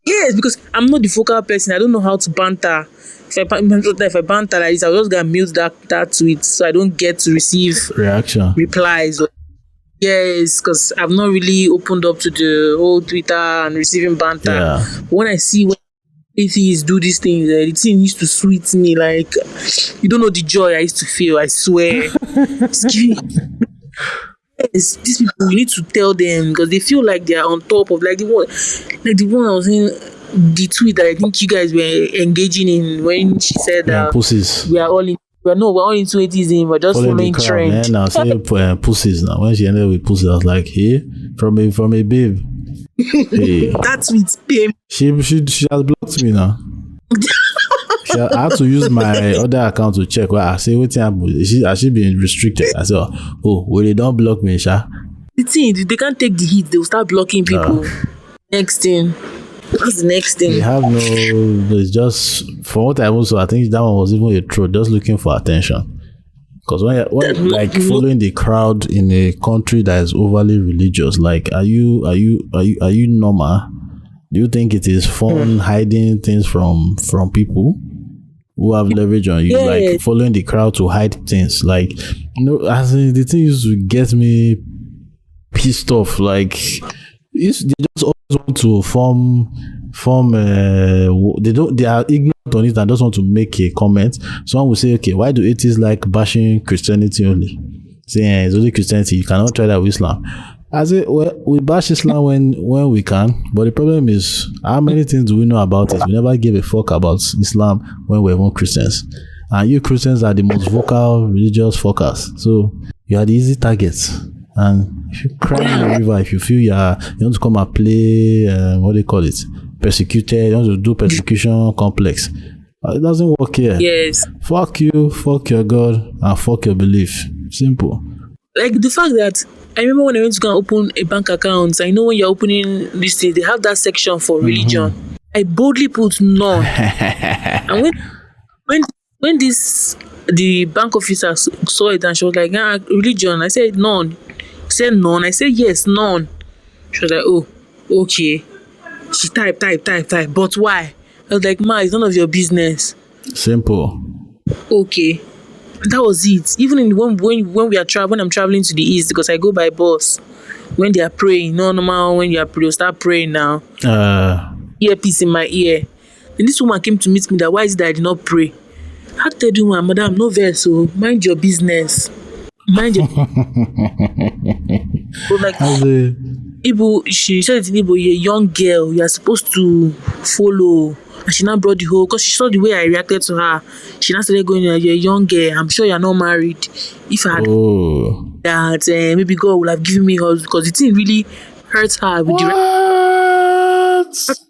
Yes, because I'm not the focal person. I don't know how to banter. If I banter like this, I'll just gonna mute that tweet so I don't get to receive replies. Yes, because I've not really opened up to the whole Twitter and receiving banter. Yeah. When I see atheists do these things, the thing used to sweet me. Like, you don't know the joy I used to feel. I swear. Yes, these people, we need to tell them because they feel like they are on top of the one I was in the tweet that I think you guys were engaging in when she said that we're all into atheism, we're just following trend. Now say pussies now. When she ended with pussies, I was like, hey, from a babe. Hey. That tweet pain. She has blocked me now. I had to use my other account to check. I say, what's happening? Has she been restricted? I said, well, they don't block me, Sha. The thing, they can't take the heat. They will start blocking people. Next thing. What's the next thing? They have it's just, from what I also, I think that one was even a troll, just looking for attention. Because when following the crowd in a country that is overly religious, like, are you normal? Do you think it is fun hiding things from people who have leverage on you, like following the crowd to hide things? Like, the thing used to get me pissed off. Like, they just always want to form. They are ignorant on it and just want to make a comment. Someone will say, okay, why do atheists like bashing Christianity only? saying it's only Christianity. You cannot try that with Islam. I say, well, we bash Islam when we can, but the problem is, how many things do we know about it? We never give a fuck about Islam when we're even Christians. And you Christians are the most vocal religious fuckers. So you are the easy targets. And if you cry in the river, if you feel you want to come and play, what do they call it? Persecuted, you want to do persecution complex. It doesn't work here. Yes. Fuck you, fuck your God, and fuck your belief. Simple. Like the fact that I remember when I went to go and open a bank account, I know when you're opening this thing, they have that section for religion. I boldly put none. And when the bank officer saw it and she was like, religion, I said none. She said none. I said yes, none. She was like, oh, okay. She typed, but why? I was like, it's none of your business. Simple. Okay. That was it. Even when we are when I'm traveling to the east, because I go by bus, when they are praying, normal when you are praying, start praying now. Earpiece in my ear. Then this woman came to meet me that why is it that I did not pray? I had to tell her, madam, no verse, so mind your business. Mind your so like Ibu, she said to Ibu, you're a young girl, you are supposed to follow. And she now brought the whole, because she saw the way I reacted to her. She now started going, you're a young girl, I'm sure you're not married. If I had that, maybe God would have given me husband, because the thing really hurts her with the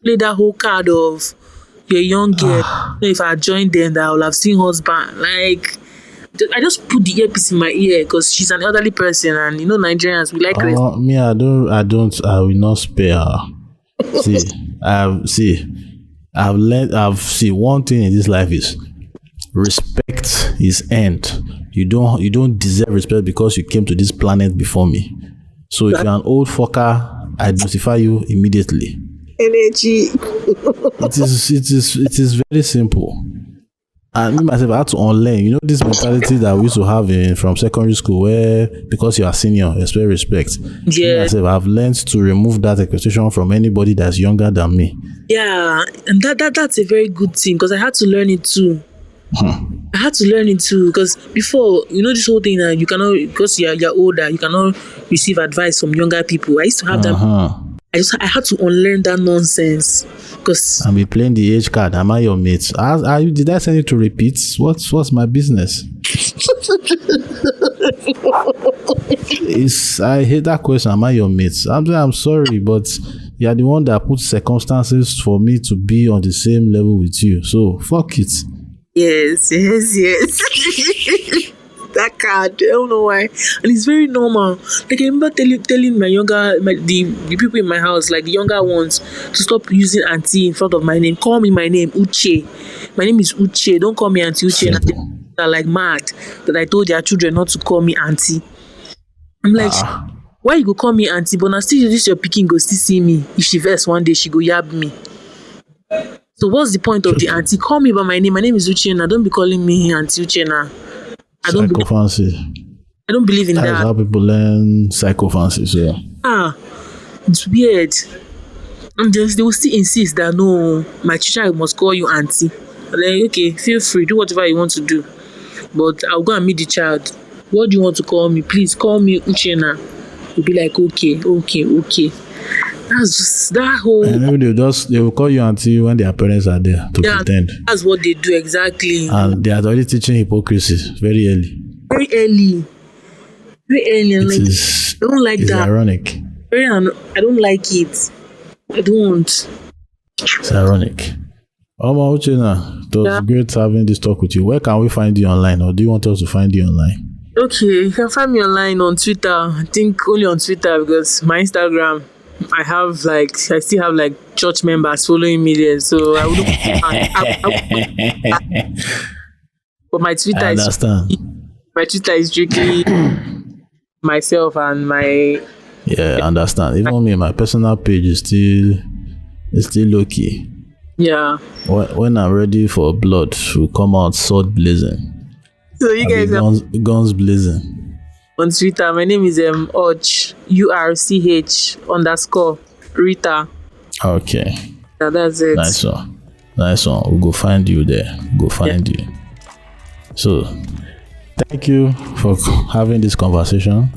play that whole card of you're a young girl. If I had joined them, that I would have seen husband. Like, I just put the earpiece in my ear because she's an elderly person, and you know Nigerians, we like me, I will not spare her. See, one thing in this life is respect is earned. You don't deserve respect because you came to this planet before me. So if you're an old fucker, I notify you immediately. Energy. It is very simple. And me myself, I had to unlearn. You know this mentality that we used to have from secondary school, where because you are senior, you expect respect. Yeah. Me myself, I've learned to remove that expectation from anybody that's younger than me. Yeah, and that's a very good thing because I had to learn it too. I had to learn it too because before, you know, this whole thing that you cannot, because you're older, you cannot receive advice from younger people. I used to have that. I had to unlearn that nonsense because I'll be playing the age card. Am I your mate? Did I send you to repeat? What's my business? I hate that question. Am I your mate? I'm sorry, but you are the one that put circumstances for me to be on the same level with you. So fuck it. Yes. That card, I don't know why, and it's very normal. Like I remember telling the people in my house, like the younger ones, to stop using auntie in front of my name. Call me my name, Uche. My name is Uche. Don't call me auntie Uche. And they're like mad that I told their children not to call me auntie. I'm like, why you go call me auntie? But now still this your picking go still see me. If she verse one day, she go yab me. So what's the point of the auntie? Call me by my name. My name is Uchenna. Don't be calling me auntie Uchenna. I don't believe in that. That's how people learn psychophancy. So. It's weird. And they will still insist that no, my teacher must call you auntie. I'm like, okay, feel free, do whatever you want to do. But I'll go and meet the child. What do you want to call me? Please call me Uchenna. You'll be like, okay. That's just that whole. And they will call you auntie when their parents are there to pretend. That's what they do exactly. And they are already teaching hypocrisy very early. I don't like that. Ironic. I don't like it. I don't. It's ironic. Uchenna, it was great having this talk with you. Where can we find you online, or do you want us to find you online? Okay, you can find me online on Twitter. I think only on Twitter because my Instagram, I still have like church members following me there, so I wouldn't. But my Twitter is strictly myself and my. Yeah, I understand. Even me, my personal page is still low key. Yeah. When I'm ready for blood, will come out sword blazing. So you guys guns blazing. On Twitter, my name is Urch URCH _Rita. Okay. Yeah, that's it. Nice one. We'll go find you there. You. So Thank you for having this conversation.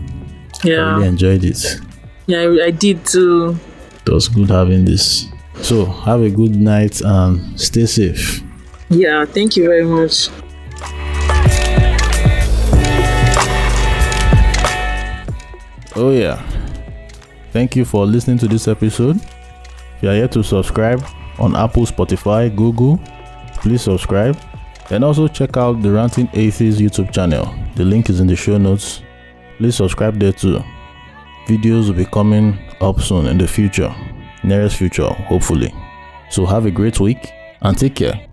I really enjoyed it. Yeah, I did too. It was good having this. So, have a good night and stay safe. Yeah, thank you very much. Oh yeah. Thank you for listening to this episode. If you are yet to subscribe on Apple, Spotify, Google, please subscribe. And also check out the Ranting Atheist YouTube channel. The link is in the show notes. Please subscribe there too. Videos will be coming up soon in the future. Nearest future, hopefully. So have a great week and take care.